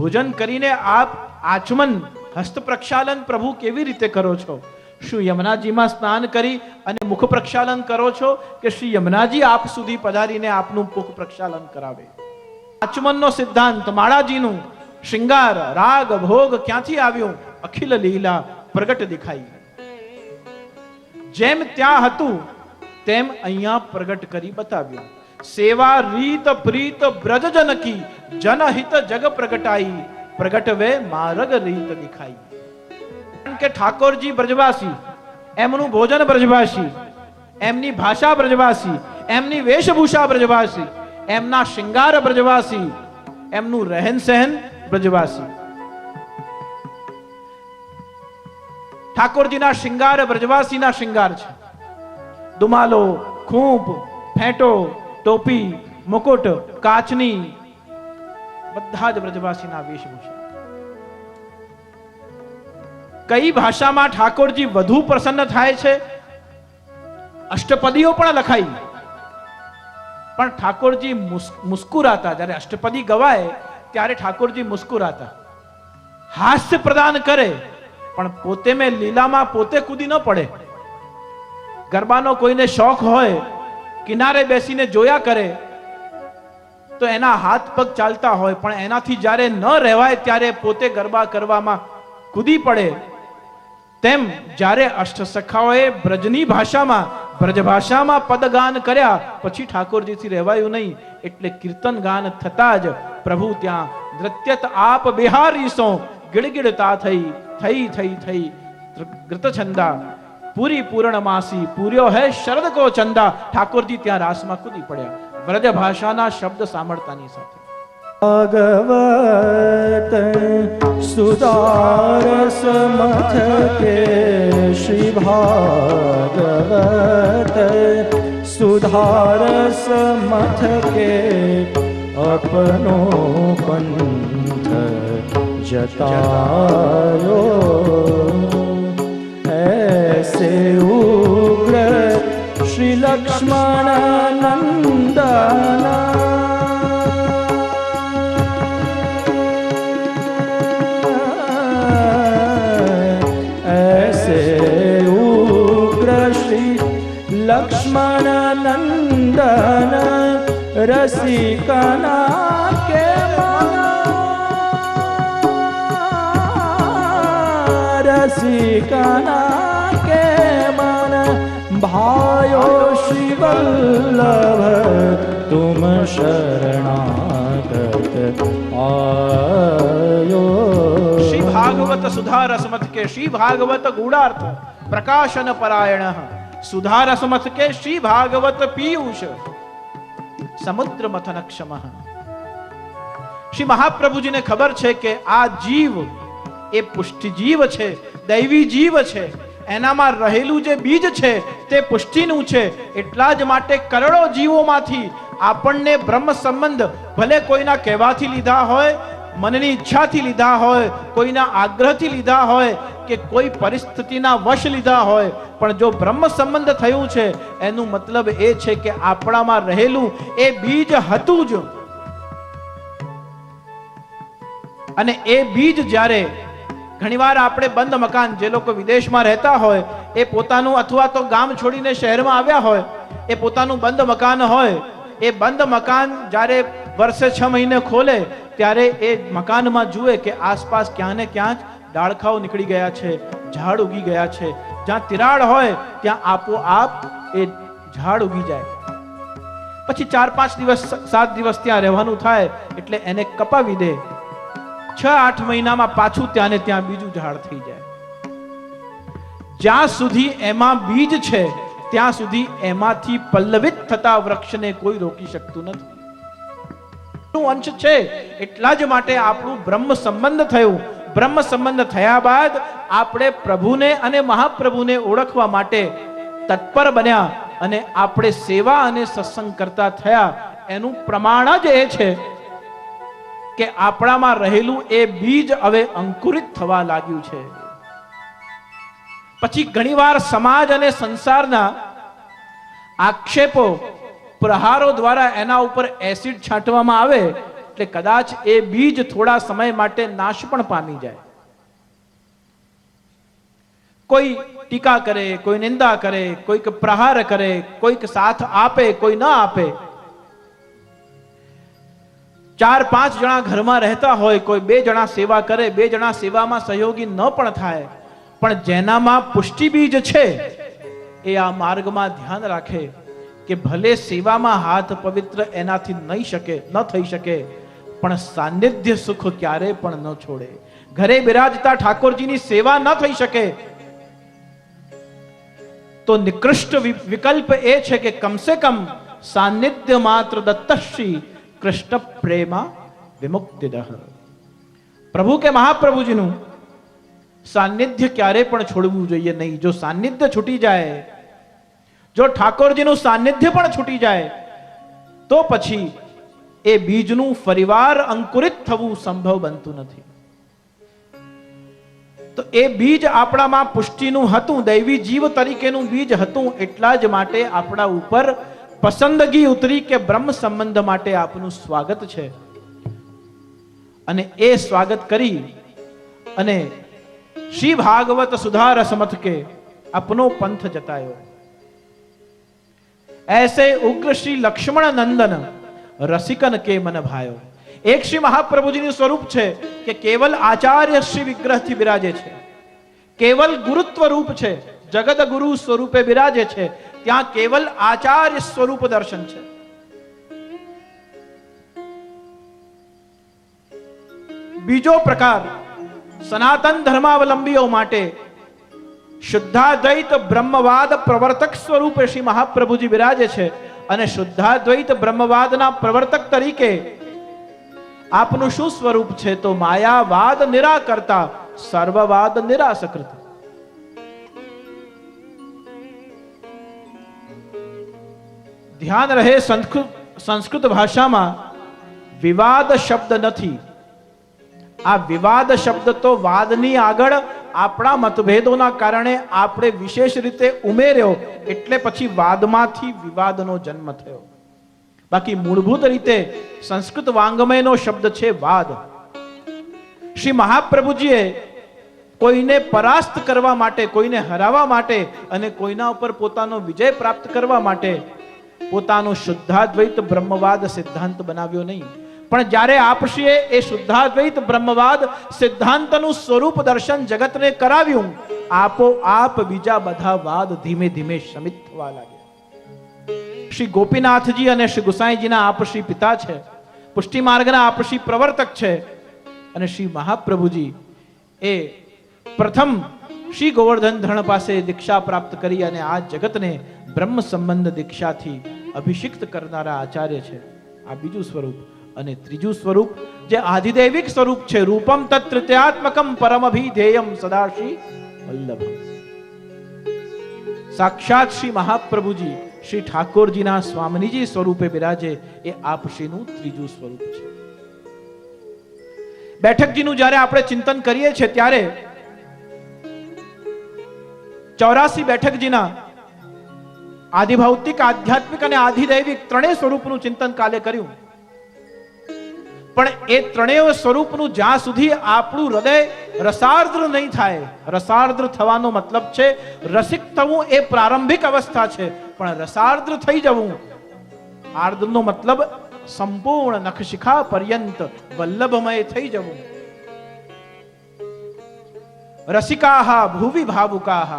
ભોજન કરીને આપ આચમન હસ્ત પ્રક્ષાલન પ્રભુ કેવી રીતે કરો છો? શું યમુનાજીમાં સ્નાન કરી અને મુખ પ્રક્ષાલન કરો છો કે શ્રી યમુનાજી આપ સુધી પધારીને આપનું મુખ પ્રક્ષાલન કરાવે? આચમનનો સિદ્ધાંત, માળાજીનું શૃંગાર, રાગ, ભોગ ક્યાંથી આવ્યું? અખિલ લીલા પ્રગટ દેખાઈ. જેમ ત્યાં હતું તેમ અહીંયા પ્રગટ કરી બતાવ્યું. સેવા રીત પ્રીત બ્રજજન કી, જનહિત જગ પ્રગટાઈ, પ્રગટ વે માર્ગ રીત દિખાઈ. કે ઠાકોરજી બ્રજવાસી, એમનું ભોજન બ્રજવાસી, એમની ભાષા બ્રજવાસી, એમની વેશભૂષા બ્રજવાસી, એમના શૃંગાર બ્રજવાસી, એમનું રહેન સહેન બ્રજવાસી. ઠાકોરજીના શૃંગાર બ્રજવાસીના શૃંગાર છે. દુમાલો, ખૂંપ, ફેંટો, ટોપી, મુકુટ, કાચની, બધા જ બ્રજવાસીના વેશભૂષા. કઈ ભાષામાં ઠાકોરજી વધુ પ્રસન્ન થાય છે? અષ્ટપદીઓ પણ લખાઈ, પણ ઠાકોરજી મુસ્કુરાતા. જ્યારે અષ્ટપદી ગવાય ત્યારે ઠાકોરજી મુસ્કુરાતા, હાસ્ય પ્રદાન કરે, પણ પોતે મેં લીલામાં પોતે કૂદી ન પડે. ગરબાનો કોઈને શોખ હોય, કિનારે બેસીને જોયા કરે તો એના હાથ પગ ચાલતા હોય, પણ એનાથી જ્યારે ન રહેવાય ત્યારે પોતે ગરબા કરવામાં કૂદી પડે. તેમ જ્યારે અષ્ટસખાઓએ બ્રજની ભાષામાં, બ્રજ ભાષામાં પદગાન કર્યા પછી ઠાકોરજીથી રહેવાયું નહીં. એટલે કીર્તન ગાન થતા જ પ્રભુ ત્યાં નૃત્યત આપ બિહારીસો, ગિડગિડતા થઈ થઈ થઈ થઈ ગૃત છંદા, પૂરી પૂર્ણમાસી, પૂર્યો હે શરદ કો ચંદા. ઠાકોરજી ત્યાં રાસમાં કૂદી પડ્યા બ્રજ ભાષાના શબ્દ સાંભળતાની સાથે. ભાગવત સુદારસ મથકે, શ્રી ભાગવત સુધારસ મથકે, અપનો પંથ જતાયો, ऐसे उग्र श्री लक्ष्मण नंदना, ऐसे उग्र श्री लक्ष्मण नंदन, रसिकना के रसिकना के मन, भायो श्री वल्लभ तुम शरणागत आयो. श्री भागवत सुधारस मथ के श्री भागवत गूढ़ार्थ प्रकाशन परायण, सुधारस मथ के श्री भागवत पीयूष, समुद्र मथन क्षम. श्री महाप्रभु जी ने खबर छे के आ जीव એ પુષ્ટિ જીવ છે, દૈવી જીવ છે, એનામાં રહેલું જે બીજ છે તે પુષ્ટિનું છે. એટલા જ માટે કરોડો જીવોમાંથી આપણને બ્રહ્મ સંબંધ ભલે કોઈના કહેવાથી લીધા હોય, મનની ઈચ્છાથી લીધા હોય, કોઈના આગ્રહથી લીધા હોય કે કોઈ પરિસ્થિતિના વશ લીધા હોય, પણ જો બ્રહ્મ સંબંધ થયું છે એનું મતલબ એ છે કે આપણામાં રહેલું એ બીજ હતું જ. અને એ બીજ જ્યારે ઘણીવાર આપણે બંધ મકાન, જે લોકો વિદેશમાં રહેતા હોય એ પોતાનું અથવા તો ગામ છોડીને શહેરમાં આવ્યા હોય, એ પોતાનું બંધ મકાન હોય, એ બંધ મકાન જ્યારે વર્ષે 6 મહિને ખોલે ત્યારે એ મકાનમાં જુએ કે આસપાસ ક્યાં ને ક્યાં ડાળખાઓ નીકળી ગયા છે, ઝાડ ઉગી ગયા છે. જ્યાં તિરાડ હોય ત્યાં આપોઆપ એ ઝાડ ઉગી જાય. પછી 4-5 દિવસ 7 દિવસ ત્યાં રહેવાનું થાય એટલે એને કપાવી દે. 6-8 મહિનામાં પાછું ત્યાં ને ત્યાં બીજું ઝાડ થઈ જાય. જ્યાં સુધી એમાં બીજ છે ત્યાં સુધી એમાંથી પલ્લવિત થતા વૃક્ષને કોઈ રોકી શકતું નથી. અંશ છે એટલા જ માટે આપણું બ્રહ્મ સંબંધ થયું. બ્રહ્મ સંબંધ થયા બાદ આપણે પ્રભુને અને મહાપ્રભુને ઓળખવા માટે તત્પર બન્યા અને આપણે સેવા અને સત્સંગ કરતા થયા. એનું પ્રમાણ જ એ છે કે આપણામાં રહેલું એ બીજ હવે અંકુરિત થવા લાગ્યું છે. પછી ઘણીવાર સમાજ અને સંસારના આક્ષેપો, પ્રહારો દ્વારા એના ઉપર એસિડ છાંટવામાં આવે એટલે કદાચ એ બીજ થોડા સમય માટે નાશ પણ પામી જાય. કોઈ ટીકા કરે, કોઈ નિંદા કરે, કોઈક પ્રહાર કરે, કોઈક સાથ આપે, કોઈ ન આપે. 4-5 જણા ઘરમાં રહેતા હોય, કોઈ 2 જણા સેવા કરે, 2 જણા સેવામાં સહયોગી ન પણ થાય, પણ જેનામાં પુષ્ટિ બીજ છે એ આ માર્ગમાં ધ્યાન રાખે કે ભલે સેવામાં હાથ પવિત્ર એનાથી ન થઈ શકે, પણ સાનિધ્ય સુખ ક્યારે પણ ન છોડે. ઘરે બિરાજતા ઠાકોરજીની સેવા ન થઈ શકે તો નિકૃષ્ટ વિકલ્પ એ છે કે કમસે કમ સાનિધ્ય માત્ર દત્તશ્રી કૃષ્ણ પ્રેમા વિમુક્તિદઃ. પ્રભુ કે મહાપ્રભુજીનું સાનિધ્ય ક્યારે પણ છોડવું જોઈએ નહીં. જો સાનિધ્ય છૂટી જાય, જો ઠાકોરજીનું સાનિધ્ય પણ છૂટી જાય, તો પછી એ બીજનું ફરીવાર અંકુરિત થવું સંભવ બનતું નથી. તો એ બીજ આપણામાં પુષ્ટિનું હતું, દૈવી જીવ તરીકેનું બીજ હતું. એટલા જ માટે આપણા ઉપર પસંદગી ઉતરી કે બ્રહ્મ સંબંધ માટે આપનું સ્વાગત છે. અને એ સ્વાગત કરી અને શ્રી ભાગવત સુધાર સમથ કે अपनो पंथ जतायो. ऐसे उग्र श्री लक्ष्मण नंदन रसिकन के मन भायो. एक श्री महाप्रभु जी स्वरूप है कि केवल आचार्य श्री विग्रह थी विराजे छे, केवल गुरुत्व रूप है, जगत गुरु स्वरूपे विराजे छे, त्या केवल आचार्य स्वरूप दर्शन है. बीजो प्रकार सनातन धर्मावलंबीओ माटे शुद्धाद्वैत ब्रह्मवाद प्रवर्तक स्वरूपे श्री महाप्रभु जी विराजे छे. अने शुद्धाद्वैत ब्रह्मवादना प्रवर्तक तरीके आपनु शू स्वरूप छे तो मायावाद निराकर्ता, सर्ववाद निरासकृत. ध्यान रहे, संस्कृत भाषा में विवाद शब्द नहीं. आ विवाद शब्द तो वादनी आगळ आपणा मतभेदोना कारणे आपणे विशेष रीते उमेर्यो एटले पछी वादमांथी विवादनो जन्म थयो. बाकी मूलभूत रीते संस्कृत वांग्मयनो शब्द छे वाद. श्री महाप्रभुजीए कोईने परास्त करवा माटे, कोईने हरावा माटे अने कोईना उपर पोतानो विजय प्राप्त करवा माटे पोतानो शुद्धाद्वैत ब्रह्मवाद सिद्धांत बनाव्यो नहीं. पण ज्यारे आपश्रीए ए शुद्धाद्वैत ब्रह्मवाद सिद्धांतनु स्वरूप दर्शन जगतने कराव्યું, आपो आप बीजा बधा वाद धीमे धीमे शमित थवा लाग्या. श्री गोपीनाथजी अने श्री गुसाईजीना आपश्री पिता छे, पुष्टि मार्गना आपश्री प्रवर्तक छे. अने श्री महाप्रभुजी ए प्रथम श्री गोवर्धन धरण पासे दीक्षा प्राप्त करी अने आ जगतने ब्रह्म संबंध दीक्षाथी अभिषिक्त करनारा आचार्य छे. आ बीजू स्वरूप. અને ત્રીજું સ્વરૂપ જે આધિદૈવિક સ્વરૂપ છે, રૂપમ તત્તૃત્યાત્મકમ પરમભિધેયમ સદાશી વલ્લભમ. સાક્ષાત શ્રી મહાપ્રભુજી શ્રી ઠાકોરજીના સ્વામીજી સ્વરૂપે બિરાજે એ આપશ્રીનું ત્રીજું સ્વરૂપ છે. બેઠકજીનું જ્યારે આપણે ચિંતન કરીએ છીએ ત્યારે 84 બેઠકજીના આધિભૌતિક, આધ્યાત્મિક અને આધિદૈવિક ત્રણેય સ્વરૂપનું ચિંતન કાલે કર્યું. પણ એ ત્રણેય સ્વરૂપનું જ્યાં સુધી આપણું હૃદય રસાર્દ્ર નહીં થાય, રસાર્દ્ર થવાનો મતલબ છે રસિક થવું એ પ્રારંભિક અવસ્થા છે, પણ રસાર્દ્ર થઈ જવું, આર્દ્રનો મતલબ સંપૂર્ણ નખશિખા પર્યંત વલ્લભમય થઈ જવું. રસિકાહ ભુવિ ભાવુકાહ.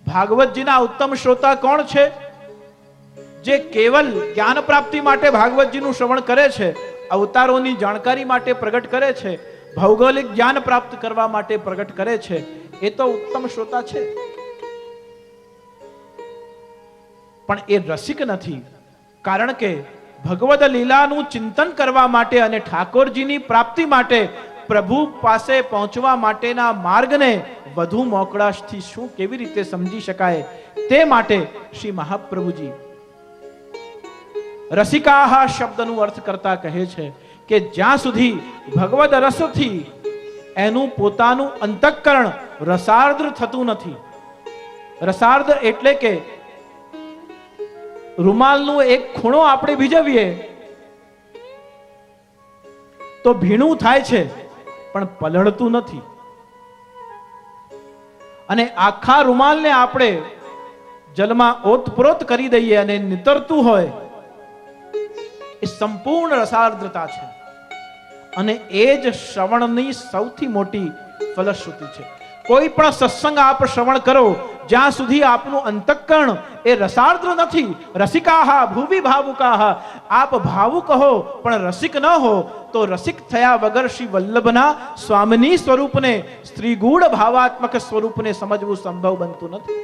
ભાગવતજીના ઉત્તમ શ્રોતા કોણ છે? જે કેવલ જ્ઞાન પ્રાપ્તિ માટે ભાગવતજીનું શ્રવણ કરે છે, અવતારોની જાણકારી માટે પ્રગટ કરે છે, ભૌગોલિક જ્ઞાન પ્રાપ્ત કરવા માટે પ્રગટ કરે છે, એ તો ઉત્તમ શ્રોતા છે. પણ એ રસિક નથી. કારણ કે ભગવદ લીલાનું ચિંતન કરવા માટે અને ઠાકોરજીની પ્રાપ્તિ માટે પ્રભુ પાસે પહોંચવા માટેના માર્ગને વધુ મોકળાશથી શું કેવી રીતે સમજી શકાય તે માટે શ્રી મહાપ્રભુજી રસિકાહ શબ્દનું અર્થ કરતા કહે છે કે જ્યાં સુધી ભગવદ રસથી એનું પોતાનું અંતઃકરણ રસાર્દ્ર થતું નથી. રસાર્દ્ર એટલે કે રૂમાલનો એક ખૂણો આપણે ભીજવીએ તો ભીનું થાય છે પણ પલળતું નથી. અને આખા રૂમાલને આપણે જલમાં ઓતપ્રોત કરી દઈએ અને નીતરતું હોય, એ સંપૂર્ણ રસાર્દ્રતા છે. અને એ જ શ્રવણની સૌથી મોટી ફલશ્રુતિ છે. કોઈ પણ સત્સંગ આપ શ્રવણ કરો, જ્યાં સુધી આપનું અંતઃકરણ એ રસાર્દ્ર નથી, રસિકાહા ભુવિ ભાવુકાહા, આપ ભાવુક હો પણ રસિક ન હો, તો રસિક થયા વગર શ્રી વલ્લભના સ્વામિની સ્વરૂપને, સ્ત્રીગૂઢ ભાવાત્મક સ્વરૂપને સમજવું સંભવ બનતું નથી.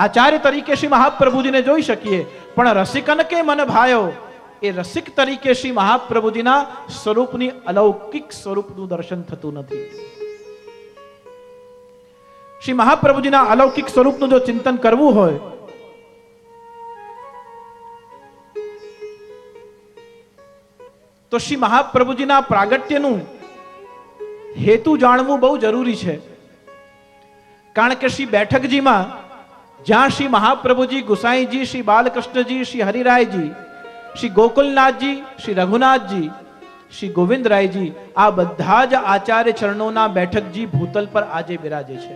આચાર્ય તરીકે શ્રી મહાપ્રભુજીને જોઈ શકીએ, પણ રસિકન કે મન ભાયો, એ રસિક તરીકે શ્રી મહાપ્રભુજીના સ્વરૂપની અલૌકિક સ્વરૂપનું દર્શન થતું નથી. શ્રી મહાપ્રભુજીના અલૌકિક સ્વરૂપનું જો ચિંતન કરવું હોય તો શ્રી મહાપ્રભુજીના પ્રાગટ્યનું હેતુ જાણવું બહુ જરૂરી છે. કારણ કે શ્રી બેઠકજીમાં જ્યાં શ્રી મહાપ્રભુજી, ગુસાઈજી, શ્રી બાલકૃષ્ણજી, શ્રી હરિરાયજી, શ્રી ગોકુલનાથજી, શ્રી રઘુનાથજી, શ્રી ગોવિંદરાયજી, આ બધા જ આચાર્ય ચરણોના બેઠકજી ભૂતલ પર આજે બિરાજે છે.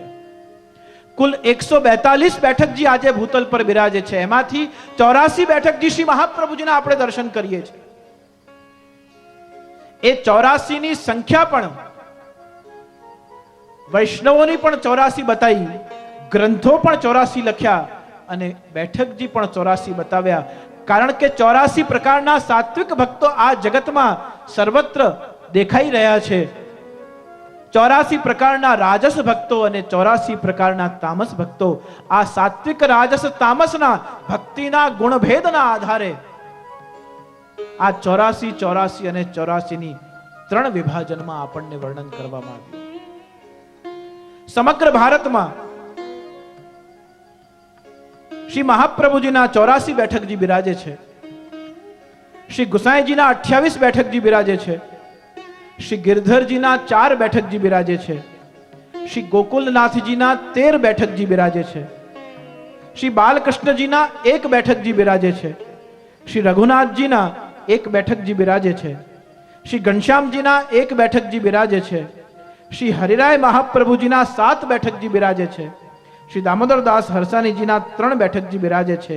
કુલ 142 બેઠકજી આજે ભૂતલ પર બિરાજે છે. એમાંથી 84 બેઠકજી શ્રી મહાપ્રભુજીના આપણે દર્શન કરીએ છીએ. એ 84 ની સંખ્યા પણ વૈષ્ણવોની પણ 84 બતાવી, ગ્રંથો પણ 84 લખ્યા અને બેઠકજી પણ 84 બતાવ્યા. કારણ કે 84 પ્રકારના સાત્વિક ભક્તો આ જગતમાં સર્વત્ર દેખાઈ રહ્યા છે. 84 પ્રકારના રાજસ ભક્તો અને 84 પ્રકારના તામસ ભક્તો. આ સાત્વિક, રાજસ, તામસના ભક્તિના ગુણભેદના આધારે આ 84, 84 અને 84 ની 3 વિભાજનમાં આપણને વર્ણન કરવામાં આવ્યું. સમગ્ર ભારતમાં શ્રી મહાપ્રભુજીના 84 બેઠકજી બિરાજે છે. શ્રી ગુસાઈજીના 28 બેઠકજી બિરાજે છે. શ્રી ગિરધરજીના 4 બેઠકજી બિરાજે છે. શ્રી ગોકુલનાથજીના 13 બેઠકજી બિરાજે છે. શ્રી બાલકૃષ્ણજીના 1 બેઠકજી બિરાજે છે. શ્રી રઘુનાથજીના 1 બેઠકજી બિરાજે છે. શ્રી ઘનશ્યામજીના 1 બેઠકજી બિરાજે છે. શ્રી હરિરાય મહાપ્રભુજીના 7 બેઠકજી બિરાજે છે. શ્રી દામોદરદાસ હરસાણીજીના 3 બેઠકજી બિરાજે છે.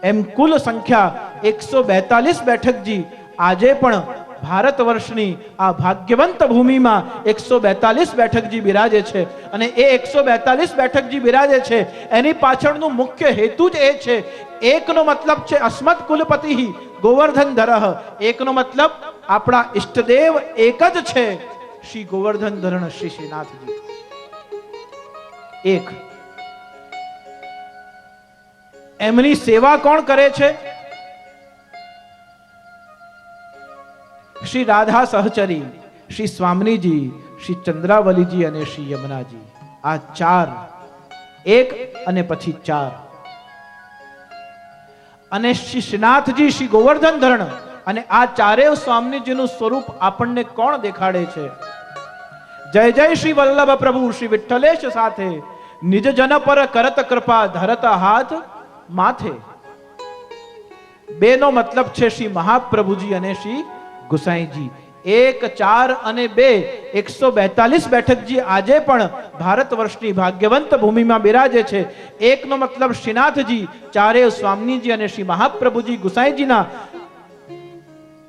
એમ કુલ સંખ્યા 142 બેઠકજી આજે પણ ભારત વર્ષની આ ભાગ્યવંત ભૂમિમાં 142 બેઠકજી બિરાજે છે. અને એ 142 બેઠકજી બિરાજે છે એની પાછળનું મુખ્ય હેતુ જ એ છે. એકનો મતલબ છે અસ્મત કુલપતિ ગોવર્ધન ધરઃ. એકનો મતલબ આપણા ઈષ્ટદેવ એક જ છે, શ્રી ગોવર્ધન ધરણ શ્રી શ્રીનાથજી. એક. એમની સેવા કોણ કરે છે? શ્રી રાધા સહચરી, શ્રી સ્વામિનીજી, શ્રી ચંદ્રાવલીજી અને શ્રી યમુનાજી. આ 4, 1 અને પછી 4. અને શ્રી શ્રીનાથજી, શ્રી ગોવર્ધન ધરણ અને આ 4 સ્વામિનીજીનું સ્વરૂપ આપણને કોણ દેખાડે છે? જય જય શ્રી વલ્લભ પ્રભુ શ્રી વિઠ્ઠલેશ સાથે, નિજ જન પર કરત કૃપા ધરત હાથ માથે. 2 નો મતલબ છે શ્રી મહાપ્રભુજી અને શ્રી ગુસાઈજી. 1, 4 અને 2, 142 બેઠકજી આજે પણ ભારત વર્ષની ભાગ્યવંત ભૂમિમાં બિરાજે છે. 1 નો મતલબ શ્રીનાથજી, 4 સ્વામીજી અને શ્રી મહાપ્રભુજી ગુસાઈજીના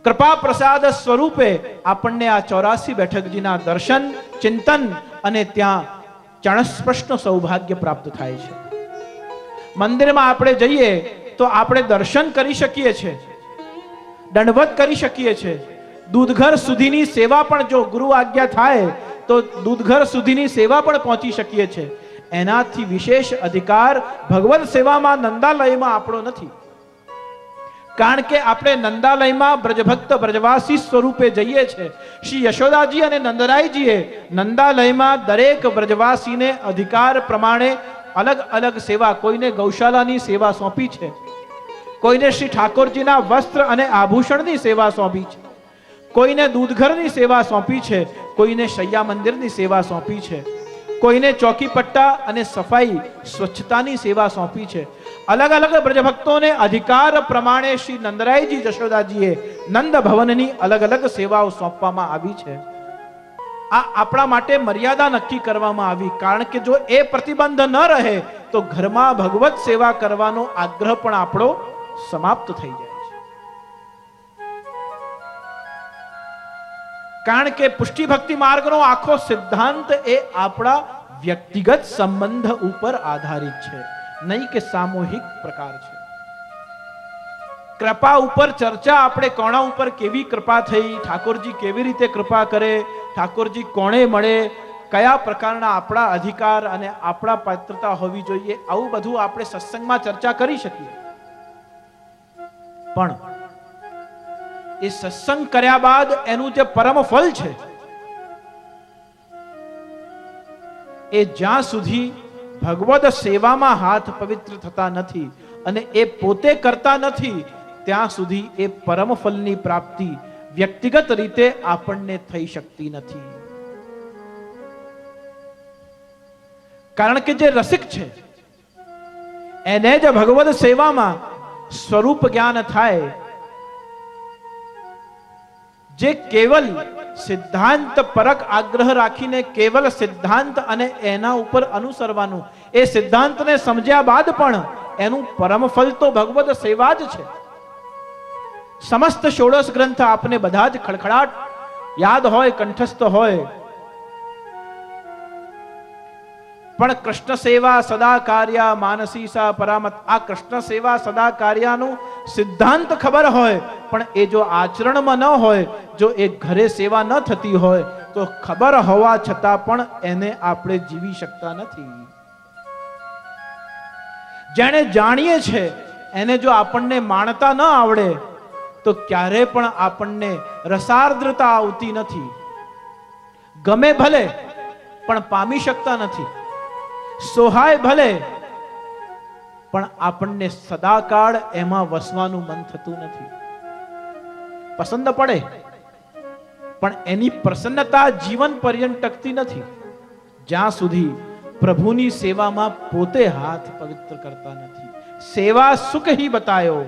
કૃપા પ્રસાદ સ્વરૂપે આપણને આ 84 બેઠકજીના દર્શન, ચિંતન અને ત્યાં ચરણસ્પર્શનું સૌભાગ્ય પ્રાપ્ત થાય છે. મંદિરમાં આપણે જઈએ તો આપણે દર્શન કરી શકીએ છીએ, દંડવત કરી શકીએ છીએ. દૂધઘર સુધીની સેવા પણ જો ગુરુ આજ્ઞા થાય તો દૂધઘર સુધીની સેવા પણ પહોંચી શકીએ છીએ. એનાથી વિશેષ અધિકાર ભગવત સેવામાં નંદાલયમાં આપણો નથી. કારણ કે આપણે નંદાલયમાં બ્રજભક્ત બ્રજવાસી સ્વરૂપે જઈએ છીએ. શ્રી યશોદાજી અને નંદરાયજીએ નંદાલયમાં દરેક બ્રજવાસીને અધિકાર પ્રમાણે અલગ અલગ સેવા, કોઈને ગૌશાલાની સેવા સોંપી છે, કોઈને શ્રી ઠાકોરજીના વસ્ત્ર અને આભૂષણની સેવા સોંપી છે, કોઈને દૂધઘરની સેવા સોંપી છે, કોઈને શૈયા મંદિરની સેવા સોંપી છે, કોઈને ચોકી પટ્ટા અને સફાઈ સ્વચ્છતાની સેવા સોંપી છે. અલગ અલગ બ્રજભક્તોને અધિકાર પ્રમાણે શ્રી નંદરાયજી જશોદાજીએ નંદ ભવનની અલગ અલગ સેવાઓ સોંપવામાં આવી છે. આ આપણા માટે મર્યાદા નક્કી કરવામાં આવી, કારણ કે જો એ પ્રતિબંધ ન રહે તો ઘરમાં ભગવત સેવા કરવાનો આગ્રહ પણ આપણો સમાપ્ત થઈ જાય છે. કારણ કે પુષ્ટિ ભક્તિ માર્ગનો આખો સિદ્ધાંત એ આપણા વ્યક્તિગત સંબંધ ઉપર આધારિત છે, નહીં કે સામૂહિક પ્રકાર છે. કૃપા ઉપર ચર્ચા આપણે કોણા ઉપર કેવી કૃપા થઈ, ઠાકોરજી કેવી રીતે કૃપા કરે, ઠાકોરજી કોણે મળે, કયા પ્રકારના આપણા અધિકાર અને આપણા પાત્રતા હોવી જોઈએ, આવું બધું આપણે સત્સંગમાં ચર્ચા કરી શકીએ. પણ એ સત્સંગ કર્યા બાદ એનું જે પરમ ફળ છે એ જ્યાં સુધી ભગવદ સેવામાં હાથ પવિત્ર થતા નથી અને એ પોતે કરતા નથી ત્યાં સુધી એ પરમ ફલની પ્રાપ્તિ વ્યક્તિગત રીતે આપણને થઈ શકતી નથી. કારણ કે જે રસિક છે એને જ ભગવદ સેવામાં સ્વરૂપ જ્ઞાન થાય. જે કેવલ સિદ્ધાંત પરક આગ્રહ રાખીને કેવલ સિદ્ધાંત અને એના ઉપર અનુસરવાનું, એ સિદ્ધાંતને સમજ્યા બાદ પણ એનું પરમ ફલ તો ભગવદ સેવા જ છે. સમસ્ત ષોડશ ગ્રંથ આપને બધા જ ખડખડાટ યાદ હોય, કંઠસ્થ હોય, પણ કૃષ્ણ સેવા સદા કાર્યા માનસી સા પરામત. આ કૃષ્ણ સેવા સદા કાર્યાનું સિદ્ધાંત ખબર હોય પણ એ જો આચરણમાં ન હોય, જો એ ઘરે સેવા ન થતી હોય તો ખબર હોવા છતાં પણ એને આપણે જીવી શકતા નથી. જેને જાણીએ છે એને જો આપણને માણતા ન આવડે તો ક્યારે પણ આપણને રસાર્દ્રતા આવતી નથી. ગમે ભલે પણ પામી શકતા નથી, સોહાય ભલે પણ આપણને સદાકાળ એમાં વસવાનું મન થતું નથી. પસંદ પડે પણ એની પ્રસન્નતા જીવન પર્યંત ટકતી નથી જ્યાં સુધી પ્રભુની સેવામાં પોતે હાથ પવિત્ર કરતા નથી. સેવા સુખ હી બતાયો.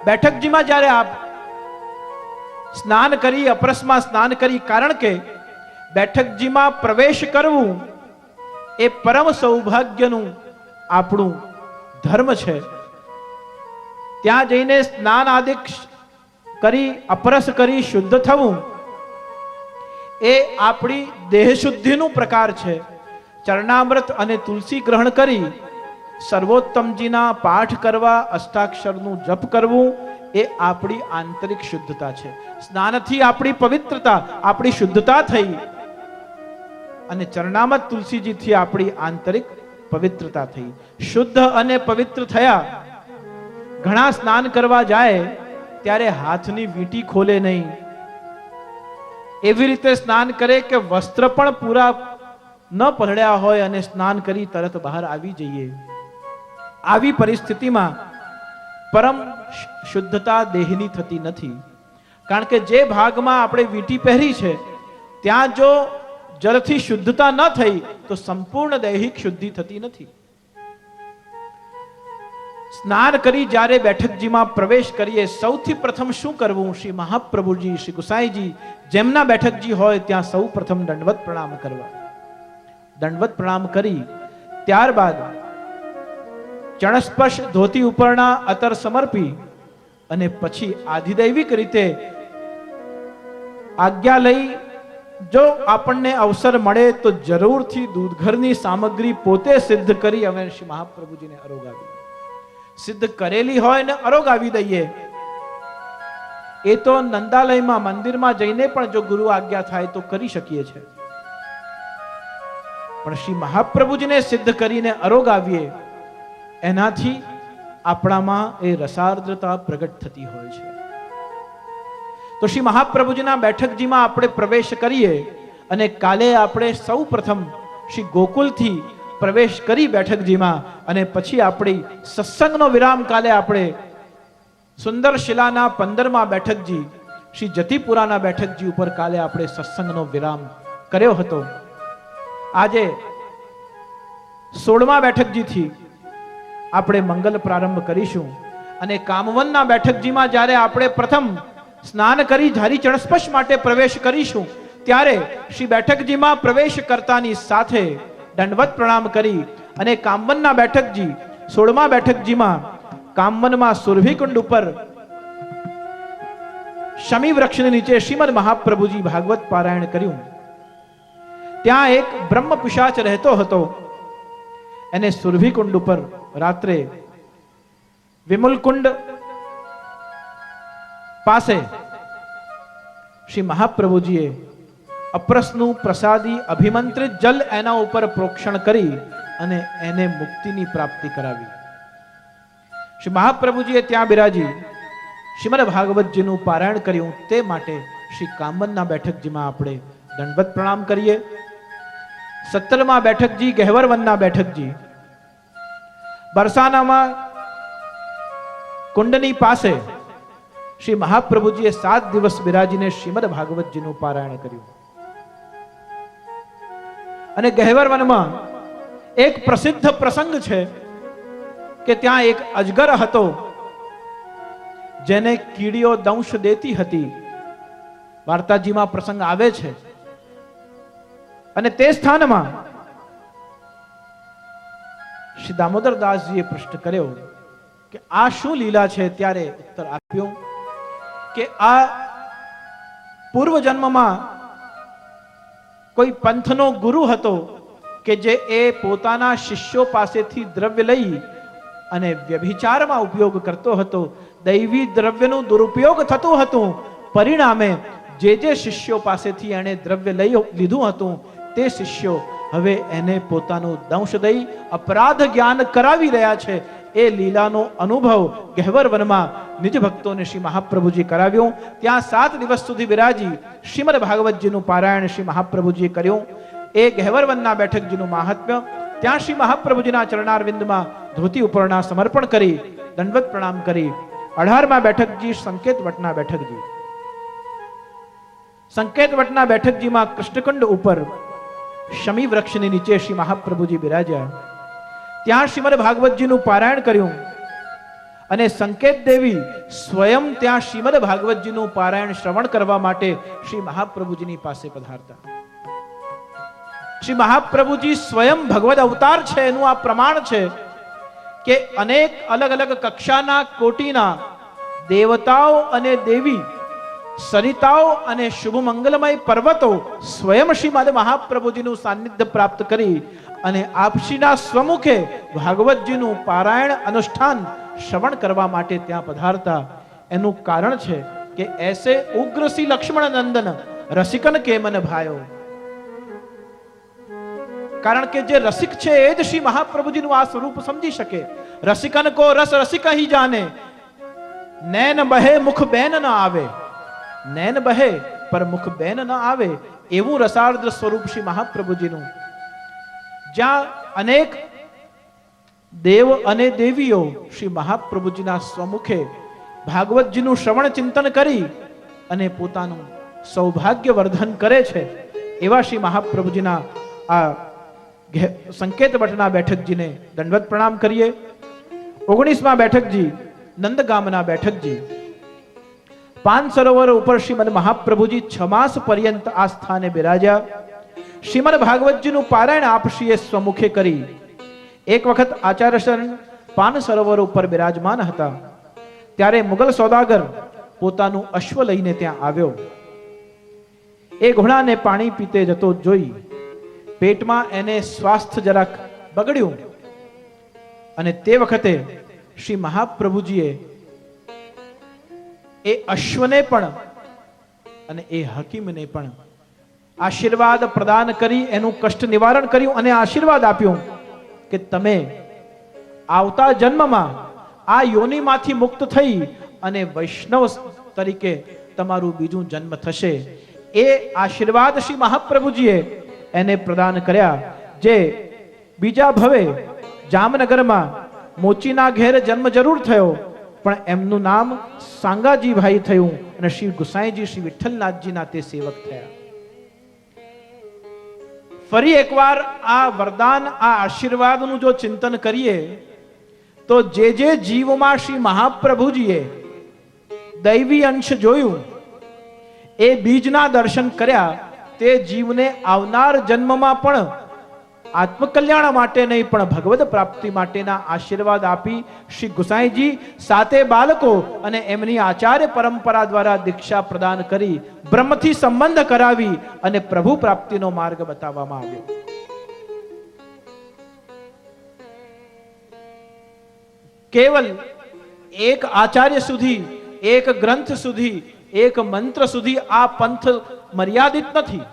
બેઠકજીમાં જ્યારે આપ સ્નાન કરી, અપરસમાં સ્નાન કરી, કારણ કે બેઠકજીમાં પ્રવેશ કરવું એ પરમ સૌભાગ્યનું આપણું ધર્મ છે. ત્યાં જઈને સ્નાન આદિ કરી, અપરસ કરી શુદ્ધ થવું એ આપણી દેહ શુદ્ધિનું પ્રકાર છે. ચરણામૃત અને તુલસી ગ્રહણ કરી સર્વોત્તમજીના પાઠ કરવા, અષ્ટાક્ષરનું જપ કરવું એ આપણી આંતરિક શુદ્ધતા છે. સ્નાનથી આપણી પવિત્રતા, આપણી શુદ્ધતા થઈ અને ચરણામૃત તુલસીજીથી આપણી આંતરિક પવિત્રતા થઈ. શુદ્ધ અને પવિત્ર થયા. ઘણા સ્નાન કરવા જાય ત્યારે હાથની વીંટી ખોલે નહીં, એવી રીતે સ્નાન કરે કે વસ્ત્ર પણ પૂરા ન પલળ્યા હોય અને સ્નાન કરી તરત બહાર આવી જઈએ. આવી પરિસ્થિતિમાં પરમ શુદ્ધતા દેહની થતી નથી. કારણ કે જે ભાગમાં આપણે વીંટી પહેરી છે ત્યાં જો જળથી શુદ્ધતા ન થઈ તો સંપૂર્ણ દૈહિક શુદ્ધિ થતી નથી. સ્નાન કરી જ્યારે બેઠકજીમાં પ્રવેશ કરીએ, સૌથી પ્રથમ શું કરવું? શ્રી મહાપ્રભુજી, શ્રી ગુસાઈજી જેમના બેઠકજી હોય ત્યાં સૌ પ્રથમ દંડવત પ્રણામ કરવા. દંડવત પ્રણામ કરી ત્યારબાદ ચણસ્પર્શ ધોતી ઉપરના અતર સમર્પી અને પછી આધિદૈવિક રીતે આજ્ઞા લઈ, જો આપણને અવસર મળે તો જરૂરથી દૂધઘરની સામગ્રી પોતે સિદ્ધ કરી અમે શ્રી મહાપ્રભુજીને આરોગાવી. સિદ્ધ કરેલી હોય ને આરોગાવી દઈએ. એ તો નંદાલયમાં મંદિરમાં જઈને પણ જો ગુરુ આજ્ઞા થાય તો કરી શકીએ છીએ, પણ શ્રી મહાપ્રભુજીને સિદ્ધ કરીને આરોગાવીએ એનાથી આપણામાં એ રસાર્દ્રતા પ્રગટ થતી હોય છે. તો શ્રી મહાપ્રભુજીના બેઠકજીમાં આપણે પ્રવેશ કરીએ અને કાલે આપણે સૌ પ્રથમ શ્રી ગોકુલથી પ્રવેશ કરી બેઠકજીમાં અને પછી આપણી સત્સંગનો વિરામ કાલે આપણે સુંદર શિલાના 15મા બેઠકજી શ્રી જતીપુરાના બેઠકજી ઉપર કાલે આપણે સત્સંગનો વિરામ કર્યો હતો. આજે 16મા બેઠકજીથી આપણે મંગલ પ્રારંભ કરીશું. અને કામવનના બેઠકજીમાં જ્યારે આપણે પ્રથમ સ્નાન કરી ધારી ચણસ્પર્શ માટે પ્રવેશ કરીશું, ત્યારે શ્રી બેઠકજીમાં પ્રવેશ કરતાની સાથે દંડવત પ્રણામ કરી અને કામવનના બેઠકજી 16મા બેઠકજીમાં કામવનમાં સુરભીકુંડ ઉપર શમી વૃક્ષની નીચે શ્રીમદ મહાપ્રભુજી ભાગવત પારાયણ કર્યું. ત્યાં એક બ્રહ્મ પિશાચ રહેતો હતો. એને સુરભીકુંડ ઉપર રાત્રે વિમુલકુંડ પાસે શ્રી મહાપ્રભુજીએ અપ્રસનું પ્રસાદી અભિમંત્રિત જલ એના ઉપર પ્રોક્ષણ કરી અને એને મુક્તિની પ્રાપ્તિ કરાવી. શ્રી મહાપ્રભુજીએ ત્યાં બિરાજી શ્રીમદ ભાગવતજીનું પારાયણ કર્યું. તે માટે શ્રી કામવનના બેઠકજીમાં આપણે દંડવત પ્રણામ કરીએ. 17મા બેઠકજી ગહેવરવનના બેઠકજી બરસાનામાં કુંડની પાસે શ્રી મહાપ્રભુજીએ 7 દિવસ બિરાજીને શ્રીમદ ભાગવતજીનું પારાયણ કર્યું. અને ગહેવરવનમાં એક પ્રસિદ્ધ પ્રસંગ છે કે ત્યાં એક અજગર હતો જેને કીડીઓ દંશ દેતી હતી. વાર્તાજીમાં પ્રસંગ આવે છે. અને તે સ્થાનમાં શ્રી દામોદરદાસજીએ પ્રશ્ન કર્યો કે આ શું લીલા છે? ત્યારે ઉત્તર આપ્યો કે આ પૂર્વ જન્મમાં કોઈ પંથનો ગુરુ હતો કે જે એ પોતાના શિષ્યો પાસેથી દ્રવ્ય લઈ અને વ્યભિચારમાં ઉપયોગ કરતો હતો. દૈવી દ્રવ્યનું દુરુપયોગ થતું હતું. પરિણામે જે શિષ્યો પાસેથી એણે દ્રવ્ય લીધું હતું તે શિષ્યો હવે એને પોતાનું દંશ દઈ અપરાધ જ્ઞાન કરાવી રહ્યા છે. એ લીલાનો અનુભવ ગહેવરવનમાં નિજ ભક્તોને શ્રી મહાપ્રભુજી કરાવ્યો. ત્યાં 7 દિવસ સુધી બિરાજી શ્રીમદ ભાગવતજીનું પારાયણ શ્રી મહાપ્રભુજીએ કર્યું. એ ગહેવરવનના બેઠકજીનું મહાત્મ્ય. ત્યાં શ્રી મહાપ્રભુજીના ચરણારવિંદમાં ધોતી ઉપરના સમર્પણ કરી દંડવત પ્રણામ કરી 18મા બેઠકજી સંકેત વટના બેઠકજી. સંકેત વટના બેઠકજીમાં કૃષ્ણકુંડ ઉપર શમી વૃક્ષની નીચે શ્રી મહાપ્રભુજી બિરાજ્યા. ત્યાં શ્રીમદ ભાગવતજીનું પારાયણ કર્યું. અને સંકેત દેવી સ્વયં ત્યાં શ્રીમદ ભાગવતજીનું પારાયણ શ્રવણ કરવા માટે શ્રી મહાપ્રભુજીની પાસે પધારતા. શ્રી મહાપ્રભુજી સ્વયં ભગવદ અવતાર છે એનું આ પ્રમાણ છે કે અનેક અલગ અલગ કક્ષાના કોટીના દેવતાઓ અને દેવી, સરિતાઓ અને શુભ મંગલમય પર્વતો સ્વયં શ્રીમદ મહાપ્રભુજીનું સાનિધ્ય પ્રાપ્ત કરી અને આપશ્રીના સ્વમુખે ભાગવતજીનું પારાયણ અનુષ્ઠાન શ્રવણ કરવા માટે ત્યાં પધારતા. એનું કારણ છે કે એસે ઉગ્રસી લક્ષ્મણ નંદન રસિકન કે મન ભાયો. કારણ કે જે રસિક છે એ જ શ્રી મહાપ્રભુજીનું આ સ્વરૂપ સમજી શકે. રસિકન કો રસ રસિક ही જાને, નૈન બહે મુખ બેન ન આવે. નૈન બહે પર મુખ બેન ન આવે એવું રસાર્દ્ર સ્વરૂપ શ્રી મહાપ્રભુજીનું. જ્યાં અનેક દેવ અને દેવીઓ શ્રી મહાપ્રભુજીના સ્વમુખે ભાગવતજીનું શ્રવણ ચિંતન કરી અને પોતાનું સૌભાગ્ય વર્ધન કરે છે એવા શ્રી મહાપ્રભુજીના આ સંકેત વટના બેઠકજીને દંડવત પ્રણામ કરીએ. 19મા બેઠકજી નંદગામના બેઠકજી. 5 સરોવર ઉપર શ્રીમદ મહાપ્રભુજી 6 માસ પર્યંત આ સ્થાને બિરાજ્યા. શ્રીમદ ભાગવતજીનું પારાયણ આપશ્રીએ સ્વમુખે કરી. એક વખત આચાર્ય શરણ 5 સરોવર ઉપર બિરાજમાન હતા. ત્યારે મુગલ સોદાગર પોતાનું અશ્વ લઈને ત્યાં આવ્યો. એ ઘોડાને પાણી પીતે જતો જોઈ પેટમાં એને સ્વાસ્થ્ય જરાક બગડ્યું અને તે વખતે શ્રી મહાપ્રભુજીએ એ અશ્વને પણ અને એ હકીમને પણ આશીર્વાદ પ્રદાન કરી એનું કષ્ટ નિવારણ કર્યું અને આશીર્વાદ આપ્યું કે તમે આવતા જન્મમાં આ યોનિમાંથી મુક્ત થઈ અને વૈષ્ણવ તરીકે તમારું બીજું જન્મ થશે. એ આશીર્વાદ શ્રી મહાપ્રભુજીએ એને પ્રદાન કર્યા. જે બીજા ભવે જામનગરમાં મોચીના ઘેર જન્મ જરૂર થયો પણ એમનું નામ સાંગાજીભાઈ થયું અને શ્રી ગુસાઈજી શ્રી વિઠ્ઠલનાથજીના તે સેવક થયા. ફરી એકવાર આ વરદાન, આ આશીર્વાદનું જો ચિંતન કરીએ તો જે જીવમાં શ્રી મહાપ્રભુજીએ દૈવી અંશ જોયું, એ બીજના દર્શન કર્યા, તે જીવને આવનાર જન્મમાં પણ આત્મકલ્યાણ માટે નહીં પણ ભગવદ પ્રાપ્તિ માટેના આશીર્વાદ આપી શ્રી ગુસાઈજી સાતે બાળકો અને એમની આચાર્ય પરંપરા દ્વારા દીક્ષા પ્રદાન કરી બ્રહ્મથી સંબંધ કરાવી અને પ્રભુ પ્રાપ્તિનો માર્ગ બતાવવામાં આવ્યો. કેવલ એક આચાર્ય સુધી, એક ગ્રંથ સુધી, એક મંત્ર સુધી આ પંથ મર્યાદિત નથી.